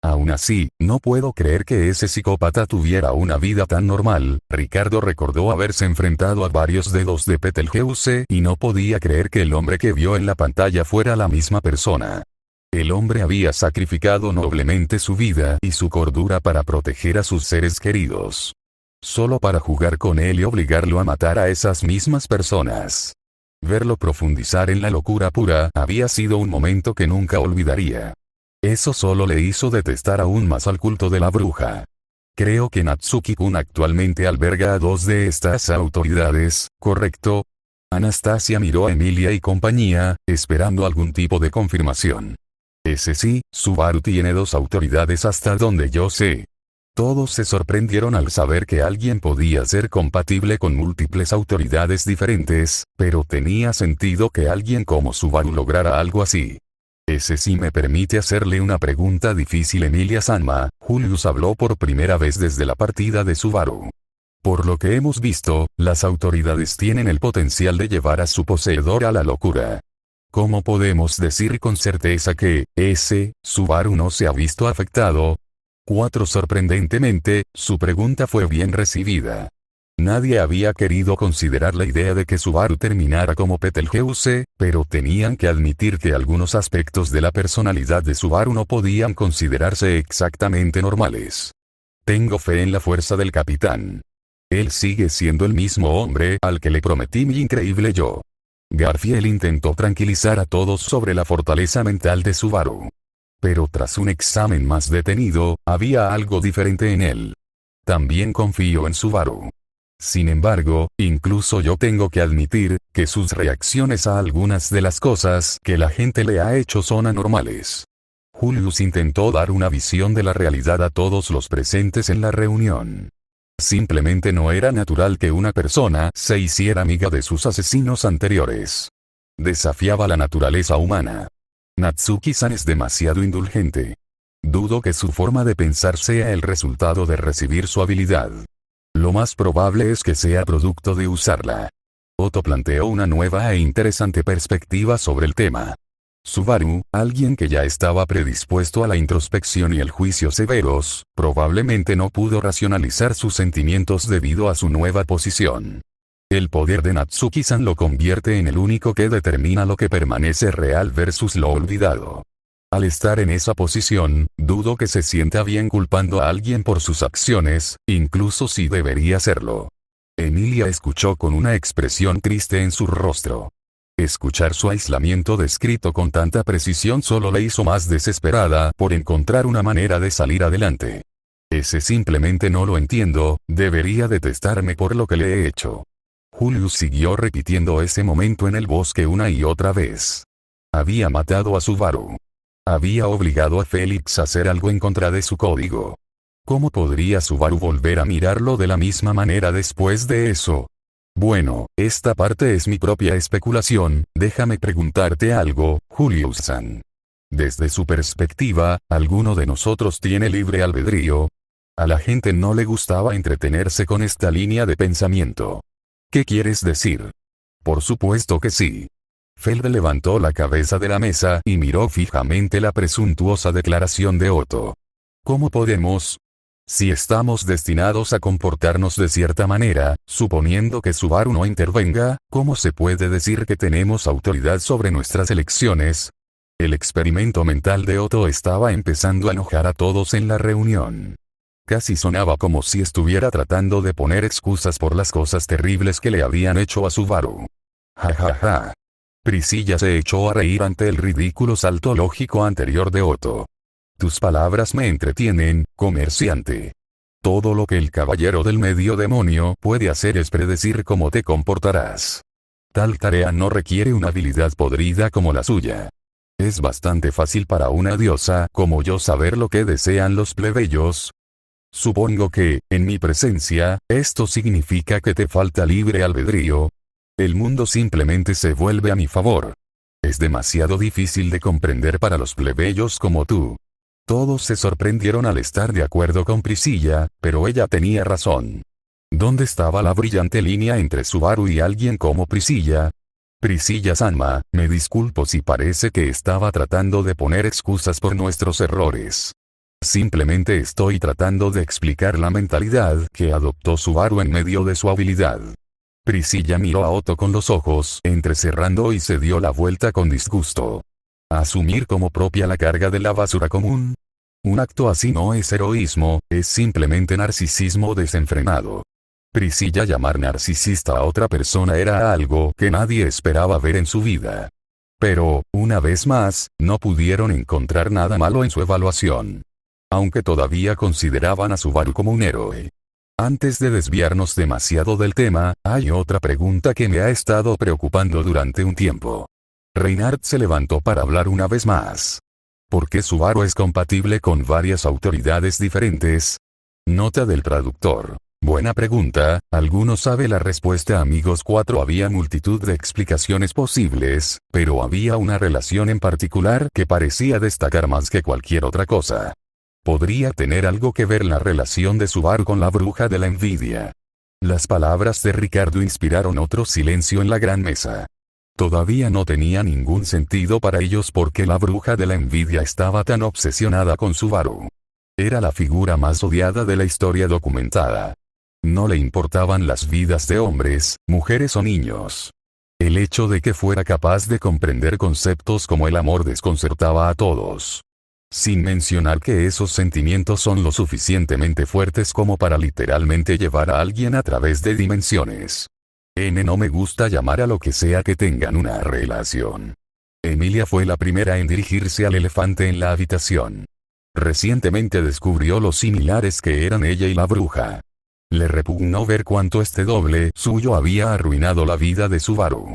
Aún así, no puedo creer que ese psicópata tuviera una vida tan normal. Ricardo recordó haberse enfrentado a varios dedos de Betelgeuse y no podía creer que el hombre que vio en la pantalla fuera la misma persona. El hombre había sacrificado noblemente su vida y su cordura para proteger a sus seres queridos. Solo para jugar con él y obligarlo a matar a esas mismas personas. Verlo profundizar en la locura pura había sido un momento que nunca olvidaría. Eso solo le hizo detestar aún más al culto de la bruja. Creo que Natsuki-kun actualmente alberga a 2 de estas autoridades, ¿correcto? Anastasia miró a Emilia y compañía, esperando algún tipo de confirmación. Ese sí, Subaru tiene 2 autoridades hasta donde yo sé. Todos se sorprendieron al saber que alguien podía ser compatible con múltiples autoridades diferentes, pero tenía sentido que alguien como Subaru lograra algo así. Ese sí me permite hacerle una pregunta difícil. Emilia-sama, Julius habló por primera vez desde la partida de Subaru. Por lo que hemos visto, las autoridades tienen el potencial de llevar a su poseedor a la locura. ¿Cómo podemos decir con certeza que, Subaru no se ha visto afectado? 4. Sorprendentemente, su pregunta fue bien recibida. Nadie había querido considerar la idea de que Subaru terminara como Betelgeuse, pero tenían que admitir que algunos aspectos de la personalidad de Subaru no podían considerarse exactamente normales. Tengo fe en la fuerza del capitán. Él sigue siendo el mismo hombre al que le prometí mi increíble yo. Garfield intentó tranquilizar a todos sobre la fortaleza mental de Subaru. Pero tras un examen más detenido, había algo diferente en él. También confío en Subaru. Sin embargo, incluso yo tengo que admitir, que sus reacciones a algunas de las cosas que la gente le ha hecho son anormales. Julius intentó dar una visión de la realidad a todos los presentes en la reunión. Simplemente no era natural que una persona se hiciera amiga de sus asesinos anteriores. Desafiaba la naturaleza humana. Natsuki-san es demasiado indulgente. Dudo que su forma de pensar sea el resultado de recibir su habilidad. Lo más probable es que sea producto de usarla. Otto planteó una nueva e interesante perspectiva sobre el tema. Subaru, alguien que ya estaba predispuesto a la introspección y el juicio severos, probablemente no pudo racionalizar sus sentimientos debido a su nueva posición. El poder de Natsuki-san lo convierte en el único que determina lo que permanece real versus lo olvidado. Al estar en esa posición, dudo que se sienta bien culpando a alguien por sus acciones, incluso si debería hacerlo. Emilia escuchó con una expresión triste en su rostro. Escuchar su aislamiento descrito con tanta precisión solo le hizo más desesperada por encontrar una manera de salir adelante. Ese simplemente no lo entiendo, debería detestarme por lo que le he hecho. Julius siguió repitiendo ese momento en el bosque una y otra vez. Había matado a Subaru. Había obligado a Félix a hacer algo en contra de su código. ¿Cómo podría Subaru volver a mirarlo de la misma manera después de eso? Bueno, esta parte es mi propia especulación, déjame preguntarte algo, Julius-san. Desde su perspectiva, ¿alguno de nosotros tiene libre albedrío? A la gente no le gustaba entretenerse con esta línea de pensamiento. ¿Qué quieres decir? Por supuesto que sí. Feld levantó la cabeza de la mesa y miró fijamente la presuntuosa declaración de Otto. ¿Cómo podemos? Si estamos destinados a comportarnos de cierta manera, suponiendo que Subaru no intervenga, ¿cómo se puede decir que tenemos autoridad sobre nuestras elecciones? El experimento mental de Otto estaba empezando a enojar a todos en la reunión. Casi sonaba como si estuviera tratando de poner excusas por las cosas terribles que le habían hecho a Subaru. Ja ja ja. Priscilla se echó a reír ante el ridículo salto lógico anterior de Otto. Tus palabras me entretienen, comerciante. Todo lo que el caballero del medio demonio puede hacer es predecir cómo te comportarás. Tal tarea no requiere una habilidad podrida como la suya. Es bastante fácil para una diosa como yo saber lo que desean los plebeyos. Supongo que, en mi presencia, esto significa que te falta libre albedrío. El mundo simplemente se vuelve a mi favor. Es demasiado difícil de comprender para los plebeyos como tú. Todos se sorprendieron al estar de acuerdo con Priscilla, pero ella tenía razón. ¿Dónde estaba la brillante línea entre Subaru y alguien como Priscilla? Priscilla-sanma, me disculpo si parece que estaba tratando de poner excusas por nuestros errores. Simplemente estoy tratando de explicar la mentalidad que adoptó Subaru en medio de su habilidad. Priscilla miró a Otto con los ojos entrecerrando y se dio la vuelta con disgusto. ¿Asumir como propia la carga de la basura común? Un acto así no es heroísmo, es simplemente narcisismo desenfrenado. Priscilla llamar narcisista a otra persona era algo que nadie esperaba ver en su vida. Pero, una vez más, no pudieron encontrar nada malo en su evaluación. Aunque todavía consideraban a Subaru como un héroe. Antes de desviarnos demasiado del tema, hay otra pregunta que me ha estado preocupando durante un tiempo. Reinhardt se levantó para hablar una vez más. ¿Por qué Subaru es compatible con varias autoridades diferentes? Nota del traductor. Buena pregunta, ¿alguno sabe la respuesta amigos 4? Había multitud de explicaciones posibles, pero había una relación en particular que parecía destacar más que cualquier otra cosa. ¿Podría tener algo que ver la relación de Subaru con la bruja de la envidia? Las palabras de Ricardo inspiraron otro silencio en la gran mesa. Todavía no tenía ningún sentido para ellos porque la bruja de la envidia estaba tan obsesionada con Subaru. Era la figura más odiada de la historia documentada. No le importaban las vidas de hombres, mujeres o niños. El hecho de que fuera capaz de comprender conceptos como el amor desconcertaba a todos. Sin mencionar que esos sentimientos son lo suficientemente fuertes como para literalmente llevar a alguien a través de dimensiones. No me gusta llamar a lo que sea que tengan una relación. Emilia fue la primera en dirigirse al elefante en la habitación. Recientemente descubrió lo similares que eran ella y la bruja. Le repugnó ver cuánto este doble suyo había arruinado la vida de Subaru.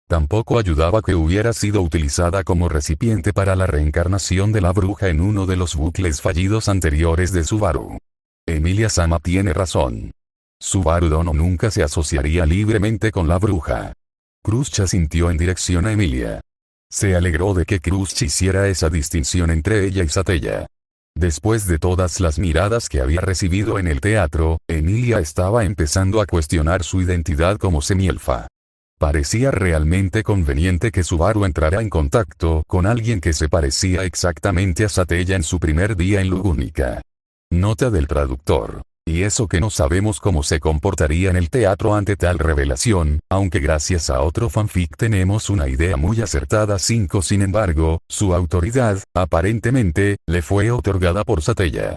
Tampoco ayudaba que hubiera sido utilizada como recipiente para la reencarnación de la bruja en uno de los bucles fallidos anteriores de Subaru. Emilia-sama tiene razón. Subaru Dono nunca se asociaría libremente con la bruja. Khrushchev asintió en dirección a Emilia. Se alegró de que Khrushchev hiciera esa distinción entre ella y Satella. Después de todas las miradas que había recibido en el teatro, Emilia estaba empezando a cuestionar su identidad como semielfa. Parecía realmente conveniente que Subaru entrara en contacto con alguien que se parecía exactamente a Satella en su primer día en Lugúnica. Nota del traductor. Y eso que no sabemos cómo se comportaría en el teatro ante tal revelación, aunque gracias a otro fanfic tenemos una idea muy acertada. 5. Sin embargo, su autoridad, aparentemente, le fue otorgada por Satella.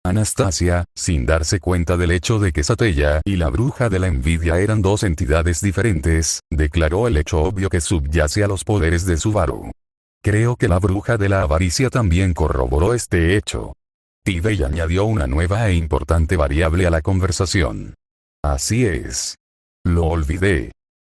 Anastasia, sin darse cuenta del hecho de que Satella y la bruja de la envidia eran dos entidades diferentes, declaró el hecho obvio que subyace a los poderes de Subaru. Creo que la bruja de la avaricia también corroboró este hecho. Tibey añadió una nueva e importante variable a la conversación. Así es. Lo olvidé.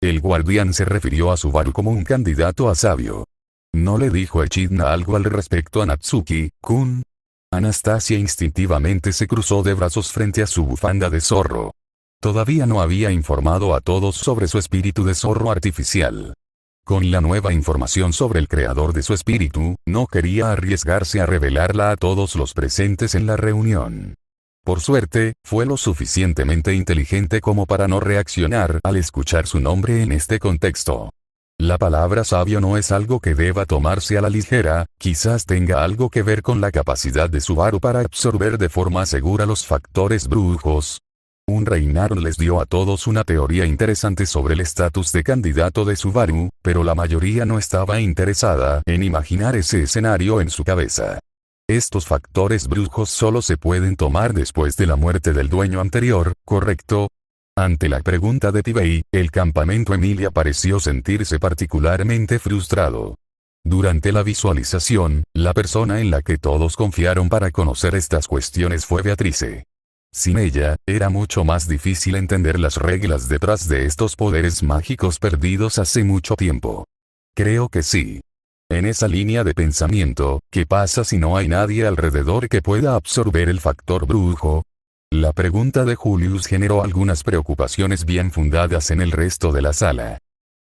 El guardián se refirió a Subaru como un candidato a sabio. ¿No le dijo Echidna algo al respecto a Natsuki-kun? Anastasia instintivamente se cruzó de brazos frente a su bufanda de zorro. Todavía no había informado a todos sobre su espíritu de zorro artificial. Con la nueva información sobre el creador de su espíritu, no quería arriesgarse a revelarla a todos los presentes en la reunión. Por suerte, fue lo suficientemente inteligente como para no reaccionar al escuchar su nombre en este contexto. La palabra sabio no es algo que deba tomarse a la ligera, quizás tenga algo que ver con la capacidad de Subaru para absorber de forma segura los factores brujos. Un Reinhardt les dio a todos una teoría interesante sobre el estatus de candidato de Subaru, pero la mayoría no estaba interesada en imaginar ese escenario en su cabeza. Estos factores brujos solo se pueden tomar después de la muerte del dueño anterior, ¿correcto? Ante la pregunta de Tibey, el campamento Emilia pareció sentirse particularmente frustrado. Durante la visualización, la persona en la que todos confiaron para conocer estas cuestiones fue Beatrice. Sin ella, era mucho más difícil entender las reglas detrás de estos poderes mágicos perdidos hace mucho tiempo. Creo que sí. En esa línea de pensamiento, ¿qué pasa si no hay nadie alrededor que pueda absorber el factor brujo? La pregunta de Julius generó algunas preocupaciones bien fundadas en el resto de la sala.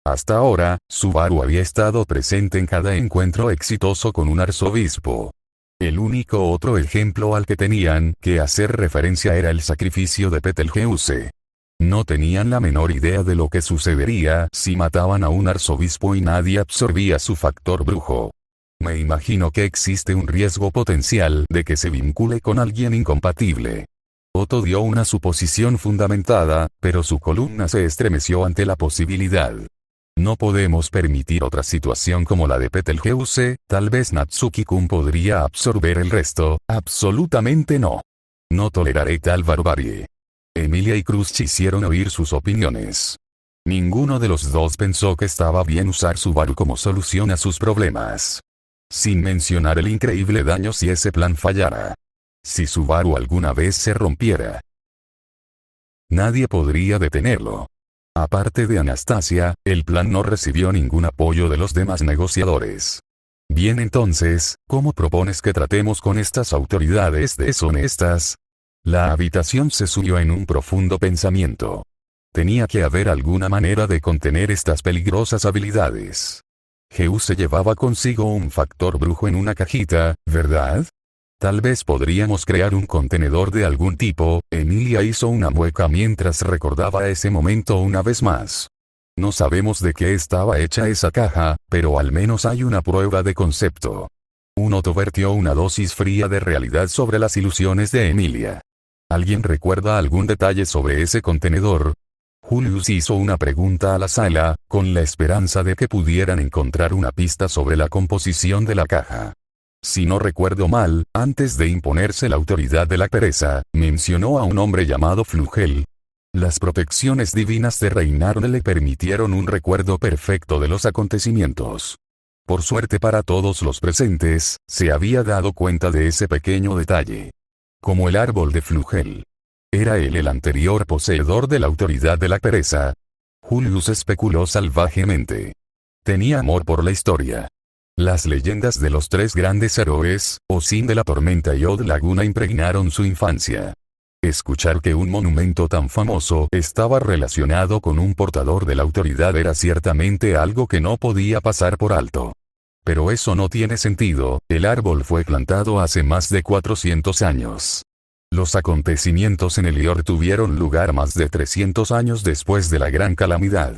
Hasta ahora, Subaru había estado presente en cada encuentro exitoso con un arzobispo. El único otro ejemplo al que tenían que hacer referencia era el sacrificio de Betelgeuse. No tenían la menor idea de lo que sucedería si mataban a un arzobispo y nadie absorbía su factor brujo. Me imagino que existe un riesgo potencial de que se vincule con alguien incompatible. Otto dio una suposición fundamentada, pero su columna se estremeció ante la posibilidad. No podemos permitir otra situación como la de Betelgeuse, tal vez Natsuki-kun podría absorber el resto, absolutamente no. No toleraré tal barbarie. Emilia y Cruz hicieron oír sus opiniones. Ninguno de los dos pensó que estaba bien usar Subaru como solución a sus problemas. Sin mencionar el increíble daño si ese plan fallara. Si Subaru alguna vez se rompiera, nadie podría detenerlo. Aparte de Anastasia, el plan no recibió ningún apoyo de los demás negociadores. Bien, entonces, ¿cómo propones que tratemos con estas autoridades deshonestas? La habitación se sumió en un profundo pensamiento. Tenía que haber alguna manera de contener estas peligrosas habilidades. Geuse llevaba consigo un factor brujo en una cajita, ¿verdad? Tal vez podríamos crear un contenedor de algún tipo. Emilia hizo una mueca mientras recordaba ese momento una vez más. No sabemos de qué estaba hecha esa caja, pero al menos hay una prueba de concepto. Otto vertió una dosis fría de realidad sobre las ilusiones de Emilia. ¿Alguien recuerda algún detalle sobre ese contenedor? Julius hizo una pregunta a la sala, con la esperanza de que pudieran encontrar una pista sobre la composición de la caja. Si no recuerdo mal, antes de imponerse la autoridad de la pereza, mencionó a un hombre llamado Flugel. Las protecciones divinas de Reinhardt le permitieron un recuerdo perfecto de los acontecimientos. Por suerte para todos los presentes, se había dado cuenta de ese pequeño detalle. Como el árbol de Flugel. ¿Era él el anterior poseedor de la autoridad de la pereza? Julius especuló salvajemente. Tenía amor por la historia. Las leyendas de los tres grandes héroes, Osin de la Tormenta y Od Laguna impregnaron su infancia. Escuchar que un monumento tan famoso estaba relacionado con un portador de la autoridad era ciertamente algo que no podía pasar por alto. Pero eso no tiene sentido, el árbol fue plantado hace más de 400 años. Los acontecimientos en Elior tuvieron lugar más de 300 años después de la gran calamidad.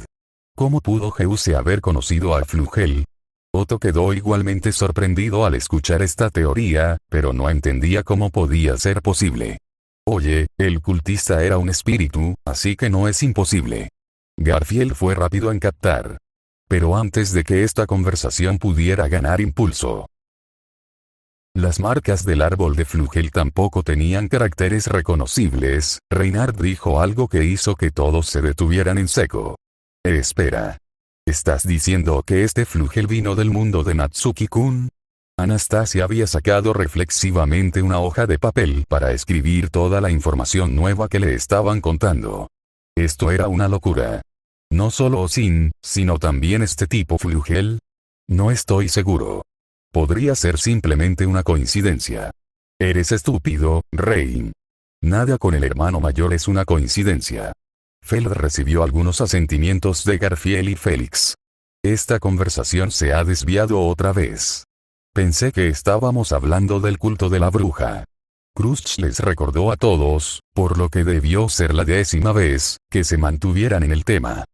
¿Cómo pudo Jeuse haber conocido a Flugel? Otto quedó igualmente sorprendido al escuchar esta teoría, pero no entendía cómo podía ser posible. Oye, el cultista era un espíritu, así que no es imposible. Garfield fue rápido en captar. Pero antes de que esta conversación pudiera ganar impulso, las marcas del árbol de Flugel tampoco tenían caracteres reconocibles. Reinhardt dijo algo que hizo que todos se detuvieran en seco. Espera. ¿Estás diciendo que este Flugel vino del mundo de Natsuki-kun? Anastasia había sacado reflexivamente una hoja de papel para escribir toda la información nueva que le estaban contando. Esto era una locura. No solo Osin, sino también este tipo Flugel. No estoy seguro. Podría ser simplemente una coincidencia. Eres estúpido, Rein. Nada con el hermano mayor es una coincidencia. Feld recibió algunos asentimientos de Garfield y Félix. Esta conversación se ha desviado otra vez. Pensé que estábamos hablando del culto de la bruja. Crush les recordó a todos, por lo que debió ser la 10ª vez, que se mantuvieran en el tema.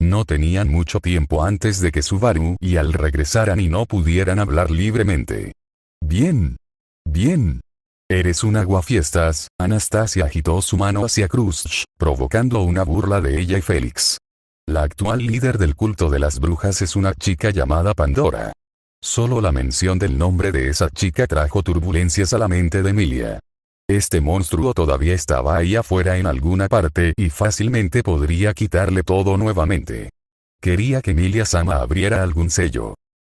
No tenían mucho tiempo antes de que Subaru y Al regresaran y no pudieran hablar libremente. Bien. Bien. Eres un aguafiestas. Anastasia agitó su mano hacia Crush, provocando una burla de ella y Félix. La actual líder del culto de las brujas es una chica llamada Pandora. Solo la mención del nombre de esa chica trajo turbulencias a la mente de Emilia. Este monstruo todavía estaba ahí afuera en alguna parte y fácilmente podría quitarle todo nuevamente. Quería que Emilia-sama abriera algún sello.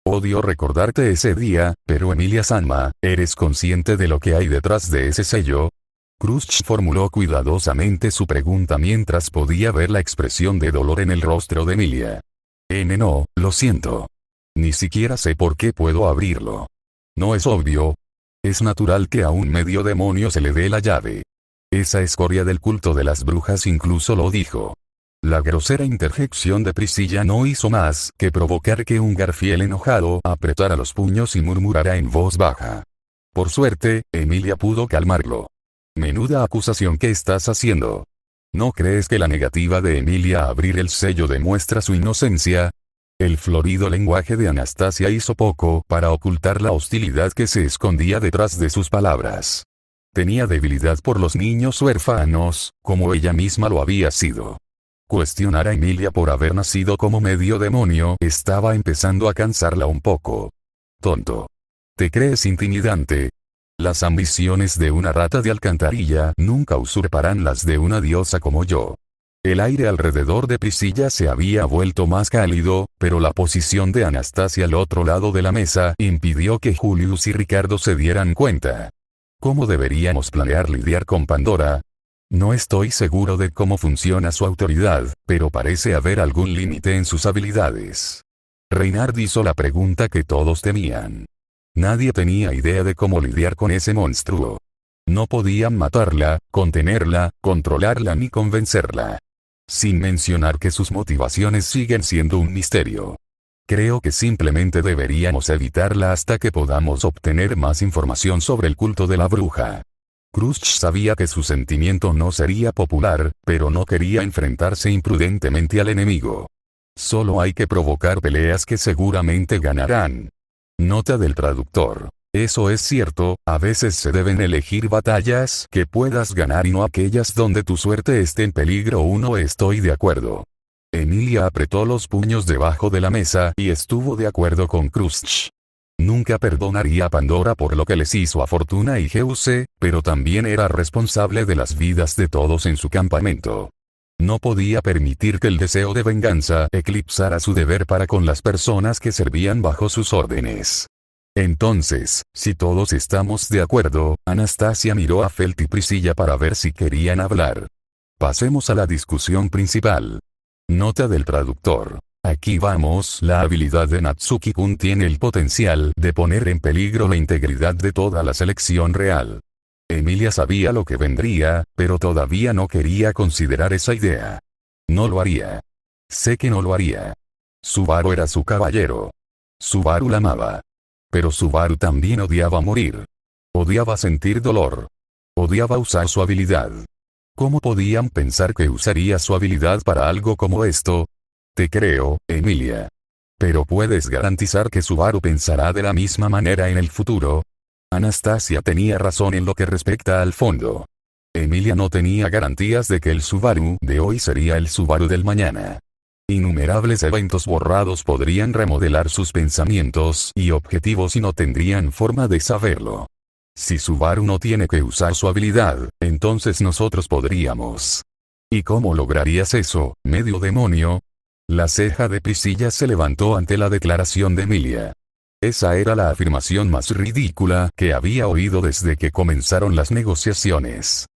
Odio recordarte ese día, pero Emilia-sama, ¿eres consciente de lo que hay detrás de ese sello? Crush formuló cuidadosamente su pregunta mientras podía ver la expresión de dolor en el rostro de Emilia. No, lo siento. Ni siquiera sé por qué puedo abrirlo. ¿No es obvio? Es natural que a un medio demonio se le dé la llave. Esa escoria del culto de las brujas incluso lo dijo. La grosera interjección de Priscilla no hizo más que provocar que un Garfield enojado apretara los puños y murmurara en voz baja. Por suerte, Emilia pudo calmarlo. Menuda acusación que estás haciendo. ¿No crees que la negativa de Emilia a abrir el sello demuestra su inocencia? El florido lenguaje de Anastasia hizo poco para ocultar la hostilidad que se escondía detrás de sus palabras. Tenía debilidad por los niños huérfanos, como ella misma lo había sido. Cuestionar a Emilia por haber nacido como medio demonio estaba empezando a cansarla un poco. Tonto. ¿Te crees intimidante? Las ambiciones de una rata de alcantarilla nunca usurparán las de una diosa como yo. El aire alrededor de Priscilla se había vuelto más cálido, pero la posición de Anastasia al otro lado de la mesa impidió que Julius y Ricardo se dieran cuenta. ¿Cómo deberíamos planear lidiar con Pandora? No estoy seguro de cómo funciona su autoridad, pero parece haber algún límite en sus habilidades. Reinhardt hizo la pregunta que todos temían. Nadie tenía idea de cómo lidiar con ese monstruo. No podían matarla, contenerla, controlarla ni convencerla. Sin mencionar que sus motivaciones siguen siendo un misterio. Creo que simplemente deberíamos evitarla hasta que podamos obtener más información sobre el culto de la bruja. Crush sabía que su sentimiento no sería popular, pero no quería enfrentarse imprudentemente al enemigo. Solo hay que provocar peleas que seguramente ganarán. Nota del traductor. Eso es cierto, a veces se deben elegir batallas que puedas ganar y no aquellas donde tu suerte esté en peligro. Estoy de acuerdo. Emilia apretó los puños debajo de la mesa y estuvo de acuerdo con Crush. Nunca perdonaría a Pandora por lo que les hizo a Fortuna y Geuse, pero también era responsable de las vidas de todos en su campamento. No podía permitir que el deseo de venganza eclipsara su deber para con las personas que servían bajo sus órdenes. Entonces, si todos estamos de acuerdo, Anastasia miró a Felt y Priscilla para ver si querían hablar. Pasemos a la discusión principal. Nota del traductor. Aquí vamos, la habilidad de Natsuki-kun tiene el potencial de poner en peligro la integridad de toda la selección real. Emilia sabía lo que vendría, pero todavía no quería considerar esa idea. No lo haría. Sé que no lo haría. Subaru era su caballero. Subaru la amaba. Pero Subaru también odiaba morir. Odiaba sentir dolor. Odiaba usar su habilidad. ¿Cómo podían pensar que usaría su habilidad para algo como esto? Te creo, Emilia. Pero ¿puedes garantizar que Subaru pensará de la misma manera en el futuro? Anastasia tenía razón en lo que respecta al fondo. Emilia no tenía garantías de que el Subaru de hoy sería el Subaru del mañana. Innumerables eventos borrados podrían remodelar sus pensamientos y objetivos y no tendrían forma de saberlo. Si Subaru no tiene que usar su habilidad, entonces nosotros podríamos. ¿Y cómo lograrías eso, medio demonio? La ceja de Priscilla se levantó ante la declaración de Emilia. Esa era la afirmación más ridícula que había oído desde que comenzaron las negociaciones.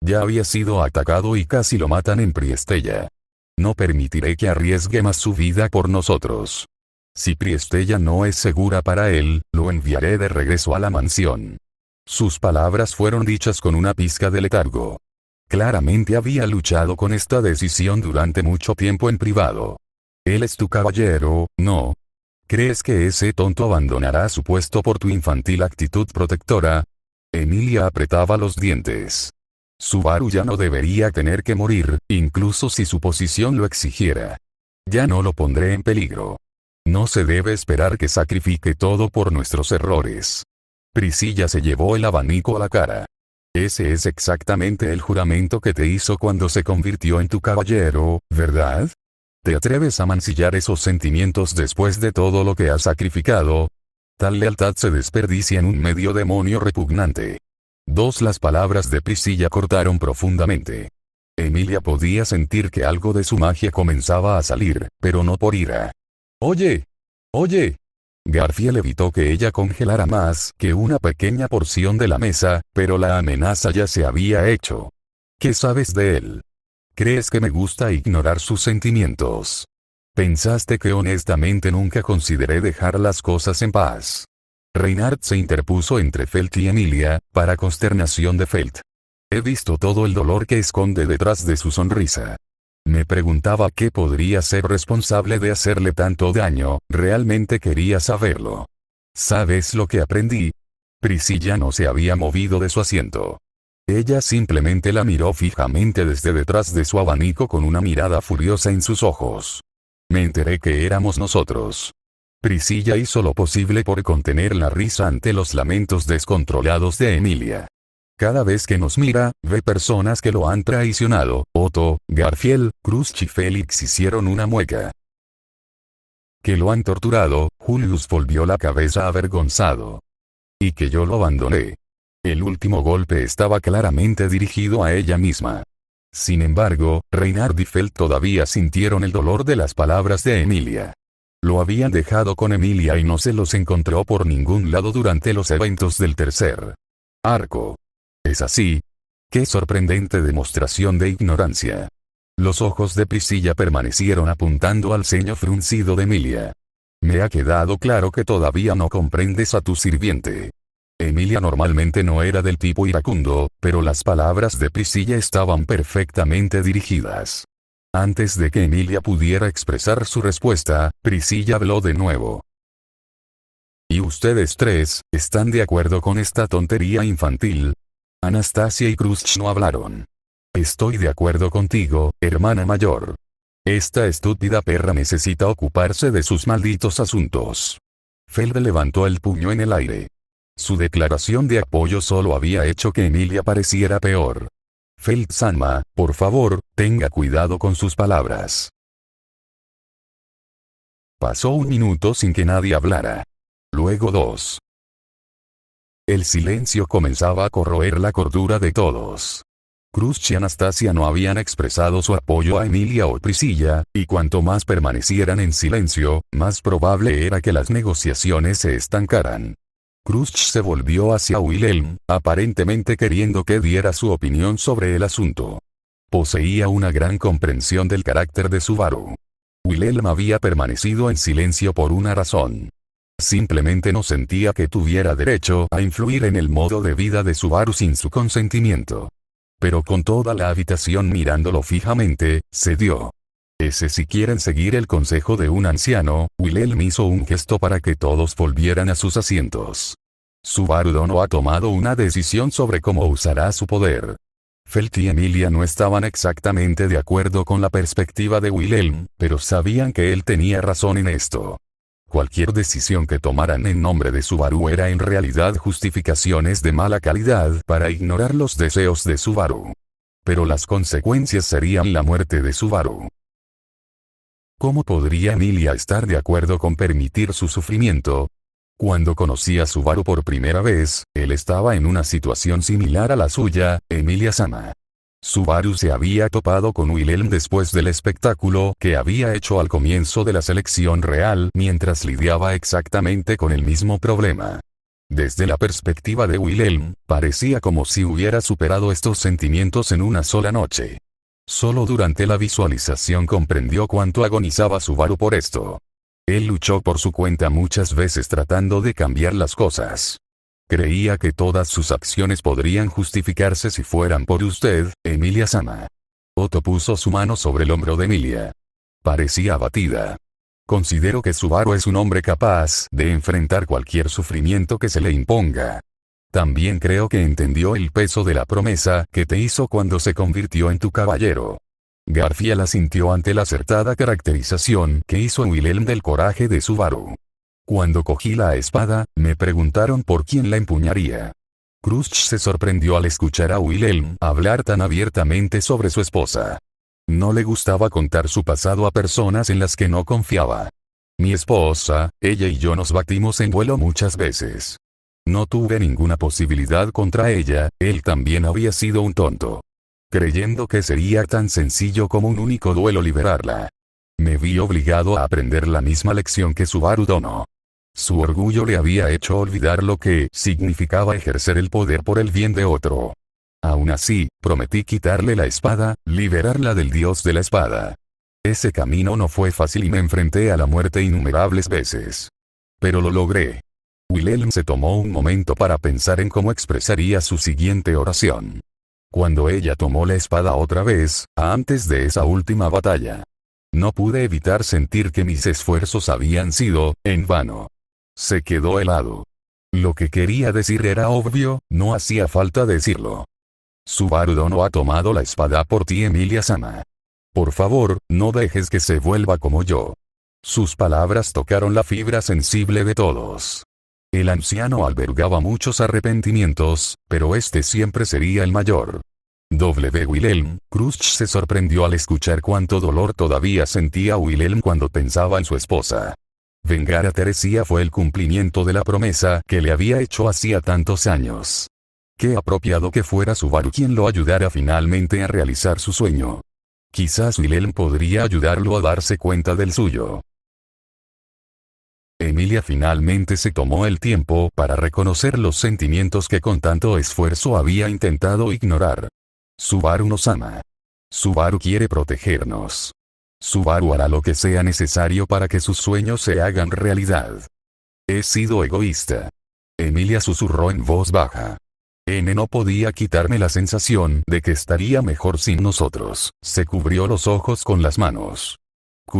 Ya había sido atacado y casi lo matan en Priestella. No permitiré que arriesgue más su vida por nosotros. Si Priestella no es segura para él, lo enviaré de regreso a la mansión. Sus palabras fueron dichas con una pizca de letargo. Claramente había luchado con esta decisión durante mucho tiempo en privado. Él es tu caballero, ¿no? ¿Crees que ese tonto abandonará su puesto por tu infantil actitud protectora? Emilia apretaba los dientes. Subaru ya no debería tener que morir, incluso si su posición lo exigiera. Ya no lo pondré en peligro. No se debe esperar que sacrifique todo por nuestros errores. Priscilla se llevó el abanico a la cara. Ese es exactamente el juramento que te hizo cuando se convirtió en tu caballero, ¿verdad? ¿Te atreves a mancillar esos sentimientos después de todo lo que has sacrificado? Tal lealtad se desperdicia en un medio demonio repugnante. Las palabras de Priscilla cortaron profundamente. Emilia podía sentir que algo de su magia comenzaba a salir, pero no por ira. ¡Oye! ¡Oye! Garfield evitó que ella congelara más que una pequeña porción de la mesa, pero la amenaza ya se había hecho. ¿Qué sabes de él? ¿Crees que me gusta ignorar sus sentimientos? ¿Pensaste que honestamente nunca consideré dejar las cosas en paz? Reinhardt se interpuso entre Felt y Emilia, para consternación de Felt. He visto todo el dolor que esconde detrás de su sonrisa. Me preguntaba qué podría ser responsable de hacerle tanto daño, realmente quería saberlo. ¿Sabes lo que aprendí? Priscilla no se había movido de su asiento. Ella simplemente la miró fijamente desde detrás de su abanico con una mirada furiosa en sus ojos. Me enteré que éramos nosotros. Priscilla hizo lo posible por contener la risa ante los lamentos descontrolados de Emilia. Cada vez que nos mira, ve personas que lo han traicionado. Otto, Garfield, Crusch y Félix hicieron una mueca. Que lo han torturado, Julius volvió la cabeza avergonzado. Y que yo lo abandoné. El último golpe estaba claramente dirigido a ella misma. Sin embargo, Reinhardt y Felt todavía sintieron el dolor de las palabras de Emilia. Lo habían dejado con Emilia y no se los encontró por ningún lado durante los eventos del tercer arco. ¿Es así? ¡Qué sorprendente demostración de ignorancia! Los ojos de Priscilla permanecieron apuntando al ceño fruncido de Emilia. Me ha quedado claro que todavía no comprendes a tu sirviente. Emilia normalmente no era del tipo iracundo, pero las palabras de Priscilla estaban perfectamente dirigidas. Antes de que Emilia pudiera expresar su respuesta, Priscilla habló de nuevo. ¿Y ustedes tres, están de acuerdo con esta tontería infantil? Anastasia y Crusch no hablaron. Estoy de acuerdo contigo, hermana mayor. Esta estúpida perra necesita ocuparse de sus malditos asuntos. Feld levantó el puño en el aire. Su declaración de apoyo solo había hecho que Emilia pareciera peor. Feld-sama, por favor, tenga cuidado con sus palabras. Pasó un minuto sin que nadie hablara. Luego 2. El silencio comenzaba a corroer la cordura de todos. Crusch y Anastasia no habían expresado su apoyo a Emilia o Priscilla, y cuanto más permanecieran en silencio, más probable era que las negociaciones se estancaran. Crusch se volvió hacia Wilhelm, aparentemente queriendo que diera su opinión sobre el asunto. Poseía una gran comprensión del carácter de Subaru. Wilhelm había permanecido en silencio por una razón. Simplemente no sentía que tuviera derecho a influir en el modo de vida de Subaru sin su consentimiento. Pero con toda la habitación mirándolo fijamente, cedió. Si quieren seguir el consejo de un anciano, Wilhelm hizo un gesto para que todos volvieran a sus asientos. Subaru Dono ha tomado una decisión sobre cómo usará su poder. Felt y Emilia no estaban exactamente de acuerdo con la perspectiva de Wilhelm, pero sabían que él tenía razón en esto. Cualquier decisión que tomaran en nombre de Subaru era en realidad justificaciones de mala calidad para ignorar los deseos de Subaru. Pero las consecuencias serían la muerte de Subaru. ¿Cómo podría Emilia estar de acuerdo con permitir su sufrimiento? Cuando conocí a Subaru por primera vez, él estaba en una situación similar a la suya, Emilia-sama. Subaru se había topado con Wilhelm después del espectáculo que había hecho al comienzo de la selección real mientras lidiaba exactamente con el mismo problema. Desde la perspectiva de Wilhelm, parecía como si hubiera superado estos sentimientos en una sola noche. Solo durante la visualización comprendió cuánto agonizaba Subaru por esto. Él luchó por su cuenta muchas veces tratando de cambiar las cosas. Creía que todas sus acciones podrían justificarse si fueran por usted, Emilia-sama. Otto puso su mano sobre el hombro de Emilia. Parecía abatida. Considero que Subaru es un hombre capaz de enfrentar cualquier sufrimiento que se le imponga. También creo que entendió el peso de la promesa que te hizo cuando se convirtió en tu caballero. Garfield asintió ante la acertada caracterización que hizo Wilhelm del coraje de Subaru. Cuando cogí la espada, me preguntaron por quién la empuñaría. Khrushchev se sorprendió al escuchar a Wilhelm hablar tan abiertamente sobre su esposa. No le gustaba contar su pasado a personas en las que no confiaba. Mi esposa, ella y yo nos batimos en duelo muchas veces. No tuve ninguna posibilidad contra ella, él también había sido un tonto. Creyendo que sería tan sencillo como un único duelo liberarla. Me vi obligado a aprender la misma lección que Subaru Dono. Su orgullo le había hecho olvidar lo que significaba ejercer el poder por el bien de otro. Aún así, prometí quitarle la espada, liberarla del dios de la espada. Ese camino no fue fácil y me enfrenté a la muerte innumerables veces. Pero lo logré. Wilhelm se tomó un momento para pensar en cómo expresaría su siguiente oración. Cuando ella tomó la espada otra vez, antes de esa última batalla, no pude evitar sentir que mis esfuerzos habían sido en vano. Se quedó helado. Lo que quería decir era obvio, no hacía falta decirlo. Subaru Dono ha tomado la espada por ti, Emilia-sama. Por favor, no dejes que se vuelva como yo. Sus palabras tocaron la fibra sensible de todos. El anciano albergaba muchos arrepentimientos, pero este siempre sería el mayor. Wilhelm, Khrushchev se sorprendió al escuchar cuánto dolor todavía sentía Wilhelm cuando pensaba en su esposa. Vengar a Teresia fue el cumplimiento de la promesa que le había hecho hacía tantos años. Qué apropiado que fuera Subaru quien lo ayudara finalmente a realizar su sueño. Quizás Wilhelm podría ayudarlo a darse cuenta del suyo. Emilia finalmente se tomó el tiempo para reconocer los sentimientos que con tanto esfuerzo había intentado ignorar. Subaru nos ama. Subaru quiere protegernos. Subaru hará lo que sea necesario para que sus sueños se hagan realidad. He sido egoísta. Emilia susurró en voz baja. N no podía quitarme la sensación de que estaría mejor sin nosotros. Se cubrió los ojos con las manos.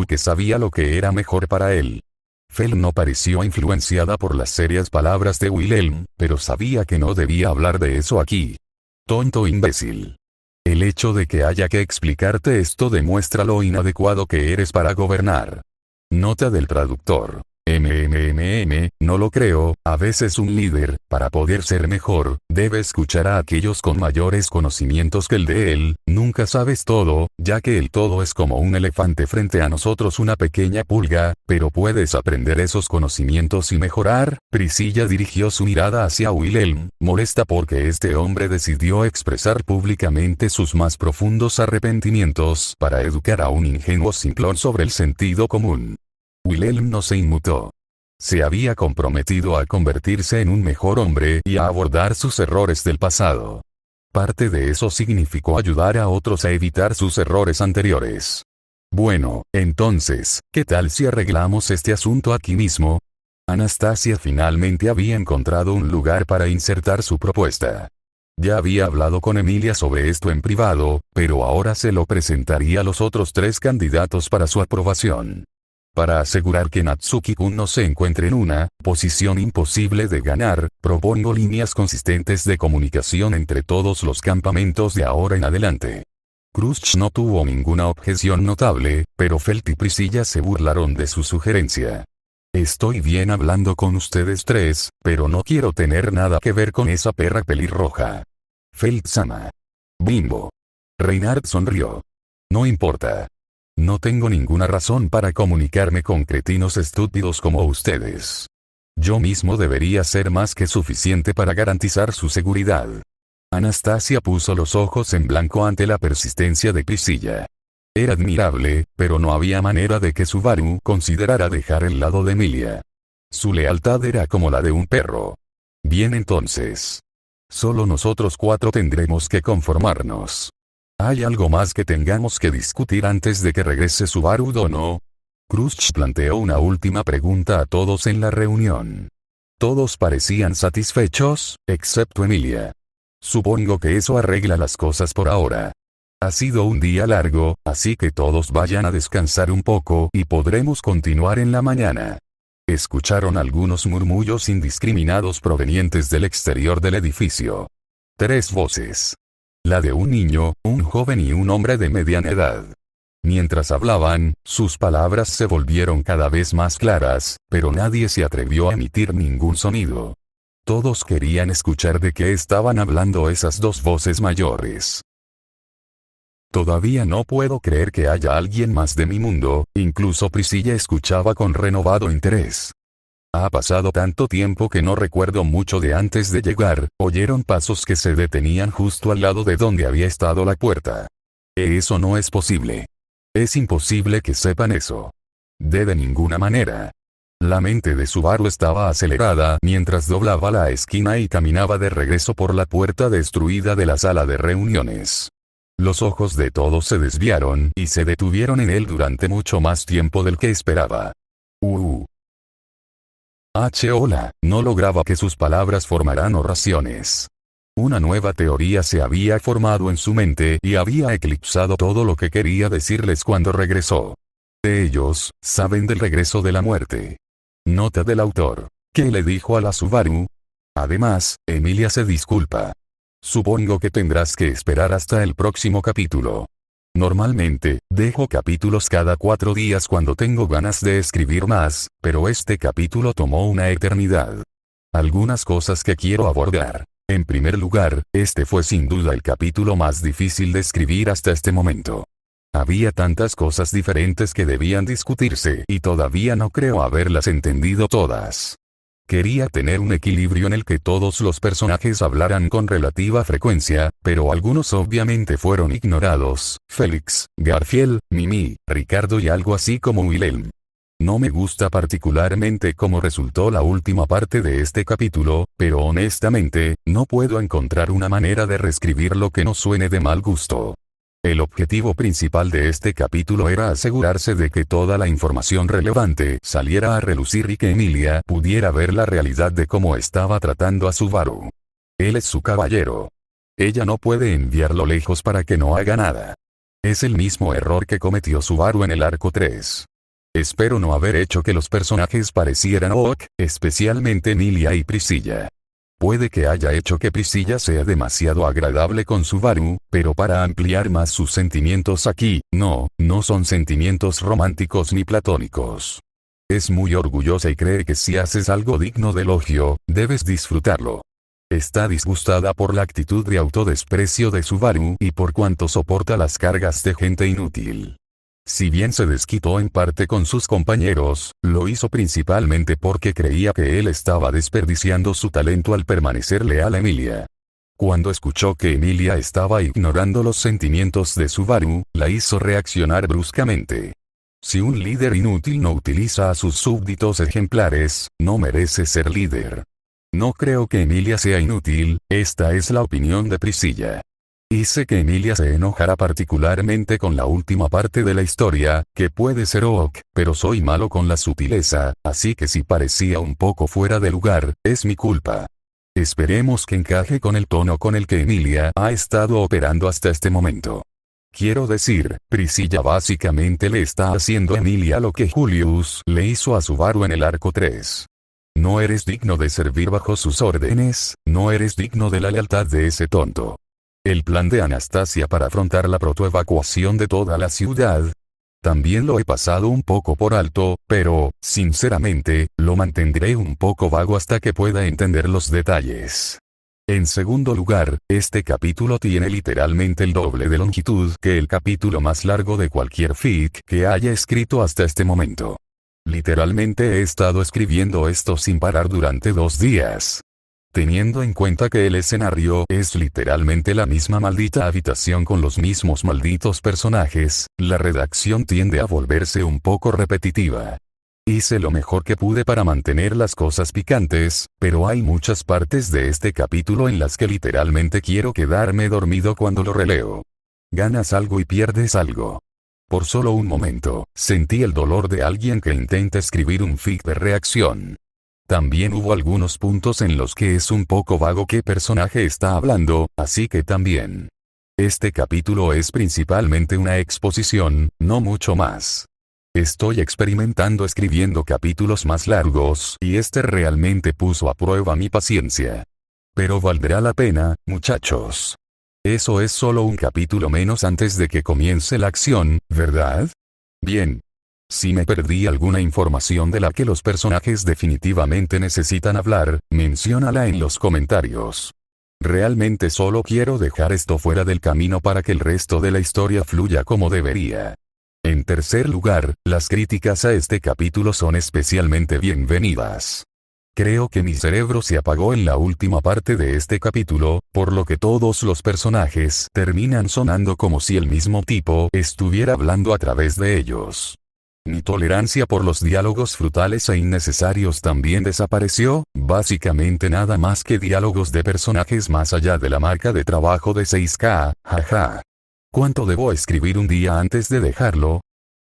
Que sabía lo que era mejor para él. Fel no pareció influenciada por las serias palabras de Wilhelm, pero sabía que no debía hablar de eso aquí. Tonto imbécil. El hecho de que haya que explicarte esto demuestra lo inadecuado que eres para gobernar. Nota del traductor. No lo creo, a veces un líder, para poder ser mejor, debe escuchar a aquellos con mayores conocimientos que el de él. Nunca sabes todo, ya que el todo es como un elefante frente a nosotros una pequeña pulga, pero puedes aprender esos conocimientos y mejorar. Priscilla dirigió su mirada hacia Wilhelm, molesta porque este hombre decidió expresar públicamente sus más profundos arrepentimientos para educar a un ingenuo simplón sobre el sentido común. Wilhelm no se inmutó. Se había comprometido a convertirse en un mejor hombre y a abordar sus errores del pasado. Parte de eso significó ayudar a otros a evitar sus errores anteriores. Bueno, entonces, ¿qué tal si arreglamos este asunto aquí mismo? Anastasia finalmente había encontrado un lugar para insertar su propuesta. Ya había hablado con Emilia sobre esto en privado, pero ahora se lo presentaría a los otros 3 candidatos para su aprobación. Para asegurar que Natsuki-kun no se encuentre en una posición imposible de ganar, propongo líneas consistentes de comunicación entre todos los campamentos de ahora en adelante. Crush no tuvo ninguna objeción notable, pero Felt y Priscilla se burlaron de su sugerencia. Estoy bien hablando con ustedes 3, pero no quiero tener nada que ver con esa perra pelirroja. Felt-sama. Bimbo. Reinhardt sonrió. No importa. No tengo ninguna razón para comunicarme con cretinos estúpidos como ustedes. Yo mismo debería ser más que suficiente para garantizar su seguridad. Anastasia puso los ojos en blanco ante la persistencia de Priscilla. Era admirable, pero no había manera de que Subaru considerara dejar el lado de Emilia. Su lealtad era como la de un perro. Bien entonces. Solo nosotros 4 tendremos que conformarnos. ¿Hay algo más que tengamos que discutir antes de que regrese Subaru o no? Crush planteó una última pregunta a todos en la reunión. Todos parecían satisfechos, excepto Emilia. Supongo que eso arregla las cosas por ahora. Ha sido un día largo, así que todos vayan a descansar un poco y podremos continuar en la mañana. Escucharon algunos murmullos indiscriminados provenientes del exterior del edificio. 3 voces. La de un niño, un joven y un hombre de mediana edad. Mientras hablaban, sus palabras se volvieron cada vez más claras, pero nadie se atrevió a emitir ningún sonido. Todos querían escuchar de qué estaban hablando esas 2 voces mayores. Todavía no puedo creer que haya alguien más de mi mundo, incluso Priscilla escuchaba con renovado interés. Ha pasado tanto tiempo que no recuerdo mucho de antes de llegar. Oyeron pasos que se detenían justo al lado de donde había estado la puerta. Eso no es posible. Es imposible que sepan eso. De ninguna manera. La mente de Subaru estaba acelerada mientras doblaba la esquina y caminaba de regreso por la puerta destruida de la sala de reuniones. Los ojos de todos se desviaron y se detuvieron en él durante mucho más tiempo del que esperaba. Hola, no lograba que sus palabras formaran oraciones. Una nueva teoría se había formado en su mente y había eclipsado todo lo que quería decirles cuando regresó. Ellos saben del regreso de la muerte. Nota del autor. ¿Qué le dijo a la Subaru? Además, Emilia se disculpa. Supongo que tendrás que esperar hasta el próximo capítulo. Normalmente, dejo capítulos cada 4 días cuando tengo ganas de escribir más, pero este capítulo tomó una eternidad. Algunas cosas que quiero abordar. En primer lugar, este fue sin duda el capítulo más difícil de escribir hasta este momento. Había tantas cosas diferentes que debían discutirse y todavía no creo haberlas entendido todas. Quería tener un equilibrio en el que todos los personajes hablaran con relativa frecuencia, pero algunos obviamente fueron ignorados: Félix, Garfield, Mimi, Ricardo y algo así como Wilhelm. No me gusta particularmente cómo resultó la última parte de este capítulo, pero honestamente, no puedo encontrar una manera de reescribirlo que no suene de mal gusto. El objetivo principal de este capítulo era asegurarse de que toda la información relevante saliera a relucir y que Emilia pudiera ver la realidad de cómo estaba tratando a Subaru. Él es su caballero. Ella no puede enviarlo lejos para que no haga nada. Es el mismo error que cometió Subaru en el arco 3. Espero no haber hecho que los personajes parecieran ok, especialmente Emilia y Priscilla. Puede que haya hecho que Priscilla sea demasiado agradable con Subaru, pero para ampliar más sus sentimientos aquí, no son sentimientos románticos ni platónicos. Es muy orgullosa y cree que si haces algo digno de elogio, debes disfrutarlo. Está disgustada por la actitud de autodesprecio de Subaru y por cuanto soporta las cargas de gente inútil. Si bien se desquitó en parte con sus compañeros, lo hizo principalmente porque creía que él estaba desperdiciando su talento al permanecer leal a Emilia. Cuando escuchó que Emilia estaba ignorando los sentimientos de Subaru, la hizo reaccionar bruscamente. Si un líder inútil no utiliza a sus súbditos ejemplares, no merece ser líder. No creo que Emilia sea inútil, esta es la opinión de Priscilla. Hice que Emilia se enojara particularmente con la última parte de la historia, que puede ser ok, pero soy malo con la sutileza, así que si parecía un poco fuera de lugar, es mi culpa. Esperemos que encaje con el tono con el que Emilia ha estado operando hasta este momento. Quiero decir, Priscilla básicamente le está haciendo a Emilia lo que Julius le hizo a Subaru en el arco 3. No eres digno de servir bajo sus órdenes, no eres digno de la lealtad de ese tonto. El plan de Anastasia para afrontar la protoevacuación de toda la ciudad. También lo he pasado un poco por alto, pero, sinceramente, lo mantendré un poco vago hasta que pueda entender los detalles. En segundo lugar, este capítulo tiene literalmente el doble de longitud que el capítulo más largo de cualquier fic que haya escrito hasta este momento. Literalmente he estado escribiendo esto sin parar durante 2 días. Teniendo en cuenta que el escenario es literalmente la misma maldita habitación con los mismos malditos personajes, la redacción tiende a volverse un poco repetitiva. Hice lo mejor que pude para mantener las cosas picantes, pero hay muchas partes de este capítulo en las que literalmente quiero quedarme dormido cuando lo releo. Ganas algo y pierdes algo. Por solo un momento, sentí el dolor de alguien que intenta escribir un fic de reacción. También hubo algunos puntos en los que es un poco vago qué personaje está hablando, así que también. Este capítulo es principalmente una exposición, no mucho más. Estoy experimentando escribiendo capítulos más largos y este realmente puso a prueba mi paciencia. Pero valdrá la pena, muchachos. Eso es solo un capítulo menos antes de que comience la acción, ¿verdad? Bien. Si me perdí alguna información de la que los personajes definitivamente necesitan hablar, menciónala en los comentarios. Realmente solo quiero dejar esto fuera del camino para que el resto de la historia fluya como debería. En tercer lugar, las críticas a este capítulo son especialmente bienvenidas. Creo que mi cerebro se apagó en la última parte de este capítulo, por lo que todos los personajes terminan sonando como si el mismo tipo estuviera hablando a través de ellos. Mi tolerancia por los diálogos frutales e innecesarios también desapareció, básicamente nada más que diálogos de personajes más allá de la marca de trabajo de 6K, jaja. ¿Cuánto debo escribir un día antes de dejarlo?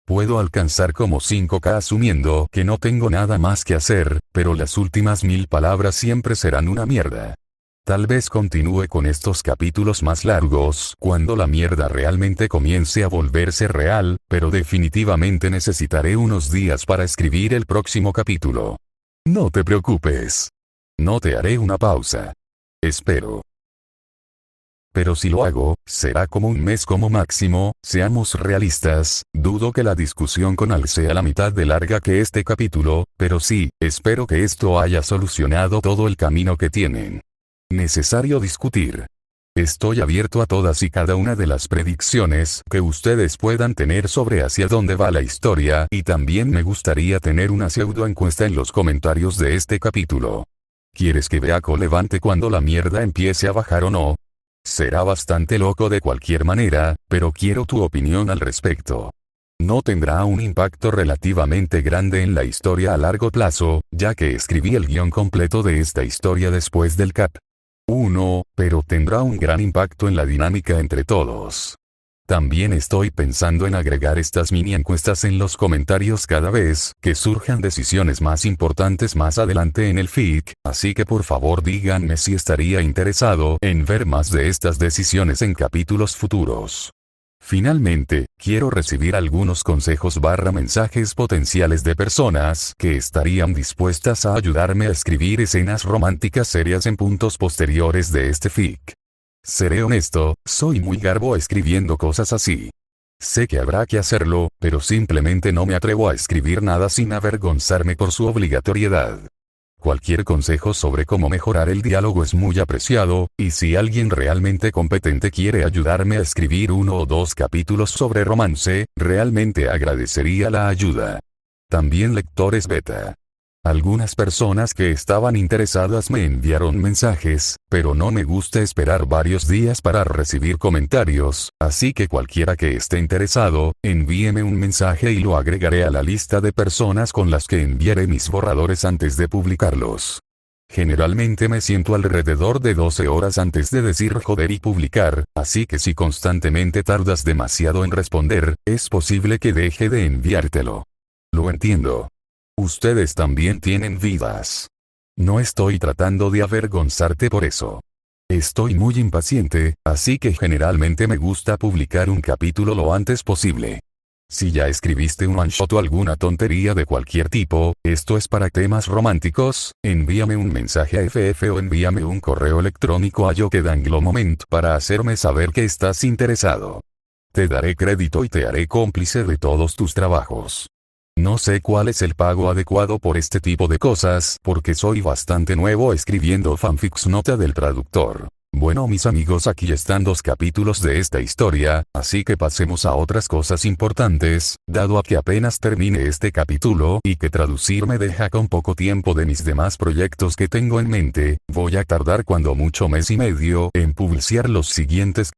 Puedo alcanzar como 5K asumiendo que no tengo nada más que hacer, pero las últimas 1000 palabras siempre serán una mierda. Tal vez continúe con estos capítulos más largos cuando la mierda realmente comience a volverse real, pero definitivamente necesitaré unos días para escribir el próximo capítulo. No te preocupes. No te haré una pausa. Espero. Pero si lo hago, será como un mes como máximo, seamos realistas, dudo que la discusión con Al sea la mitad de larga que este capítulo, pero sí, espero que esto haya solucionado todo el camino que tienen necesario discutir. Estoy abierto a todas y cada una de las predicciones que ustedes puedan tener sobre hacia dónde va la historia y también me gustaría tener una pseudo encuesta en los comentarios de este capítulo. ¿Quieres que Beako levante cuando la mierda empiece a bajar o no? Será bastante loco de cualquier manera, pero quiero tu opinión al respecto. No tendrá un impacto relativamente grande en la historia a largo plazo, ya que escribí el guión completo de esta historia después del cap. 1, pero tendrá un gran impacto en la dinámica entre todos. También estoy pensando en agregar estas mini encuestas en los comentarios cada vez que surjan decisiones más importantes más adelante en el fic, así que por favor díganme si estaría interesado en ver más de estas decisiones en capítulos futuros. Finalmente, quiero recibir algunos consejos / mensajes potenciales de personas que estarían dispuestas a ayudarme a escribir escenas románticas serias en puntos posteriores de este fic. Seré honesto, soy muy garbo escribiendo cosas así. Sé que habrá que hacerlo, pero simplemente no me atrevo a escribir nada sin avergonzarme por su obligatoriedad. Cualquier consejo sobre cómo mejorar el diálogo es muy apreciado, y si alguien realmente competente quiere ayudarme a escribir 1 o 2 capítulos sobre romance, realmente agradecería la ayuda. También lectores beta. Algunas personas que estaban interesadas me enviaron mensajes, pero no me gusta esperar varios días para recibir comentarios, así que cualquiera que esté interesado, envíeme un mensaje y lo agregaré a la lista de personas con las que enviaré mis borradores antes de publicarlos. Generalmente me siento alrededor de 12 horas antes de decir joder y publicar, así que si constantemente tardas demasiado en responder, es posible que deje de enviártelo. Lo entiendo. Ustedes también tienen vidas. No estoy tratando de avergonzarte por eso. Estoy muy impaciente, así que generalmente me gusta publicar un capítulo lo antes posible. Si ya escribiste un one shot o alguna tontería de cualquier tipo, esto es para temas románticos, envíame un mensaje a FF o envíame un correo electrónico a YoKeDangloMoment para hacerme saber que estás interesado. Te daré crédito y te haré cómplice de todos tus trabajos. No sé cuál es el pago adecuado por este tipo de cosas, porque soy bastante nuevo escribiendo fanfics. Nota del traductor. Bueno mis amigos, aquí están 2 capítulos de esta historia, así que pasemos a otras cosas importantes, dado a que apenas termine este capítulo y que traducir me deja con poco tiempo de mis demás proyectos que tengo en mente. Voy a tardar cuando mucho mes y medio en publicar los siguientes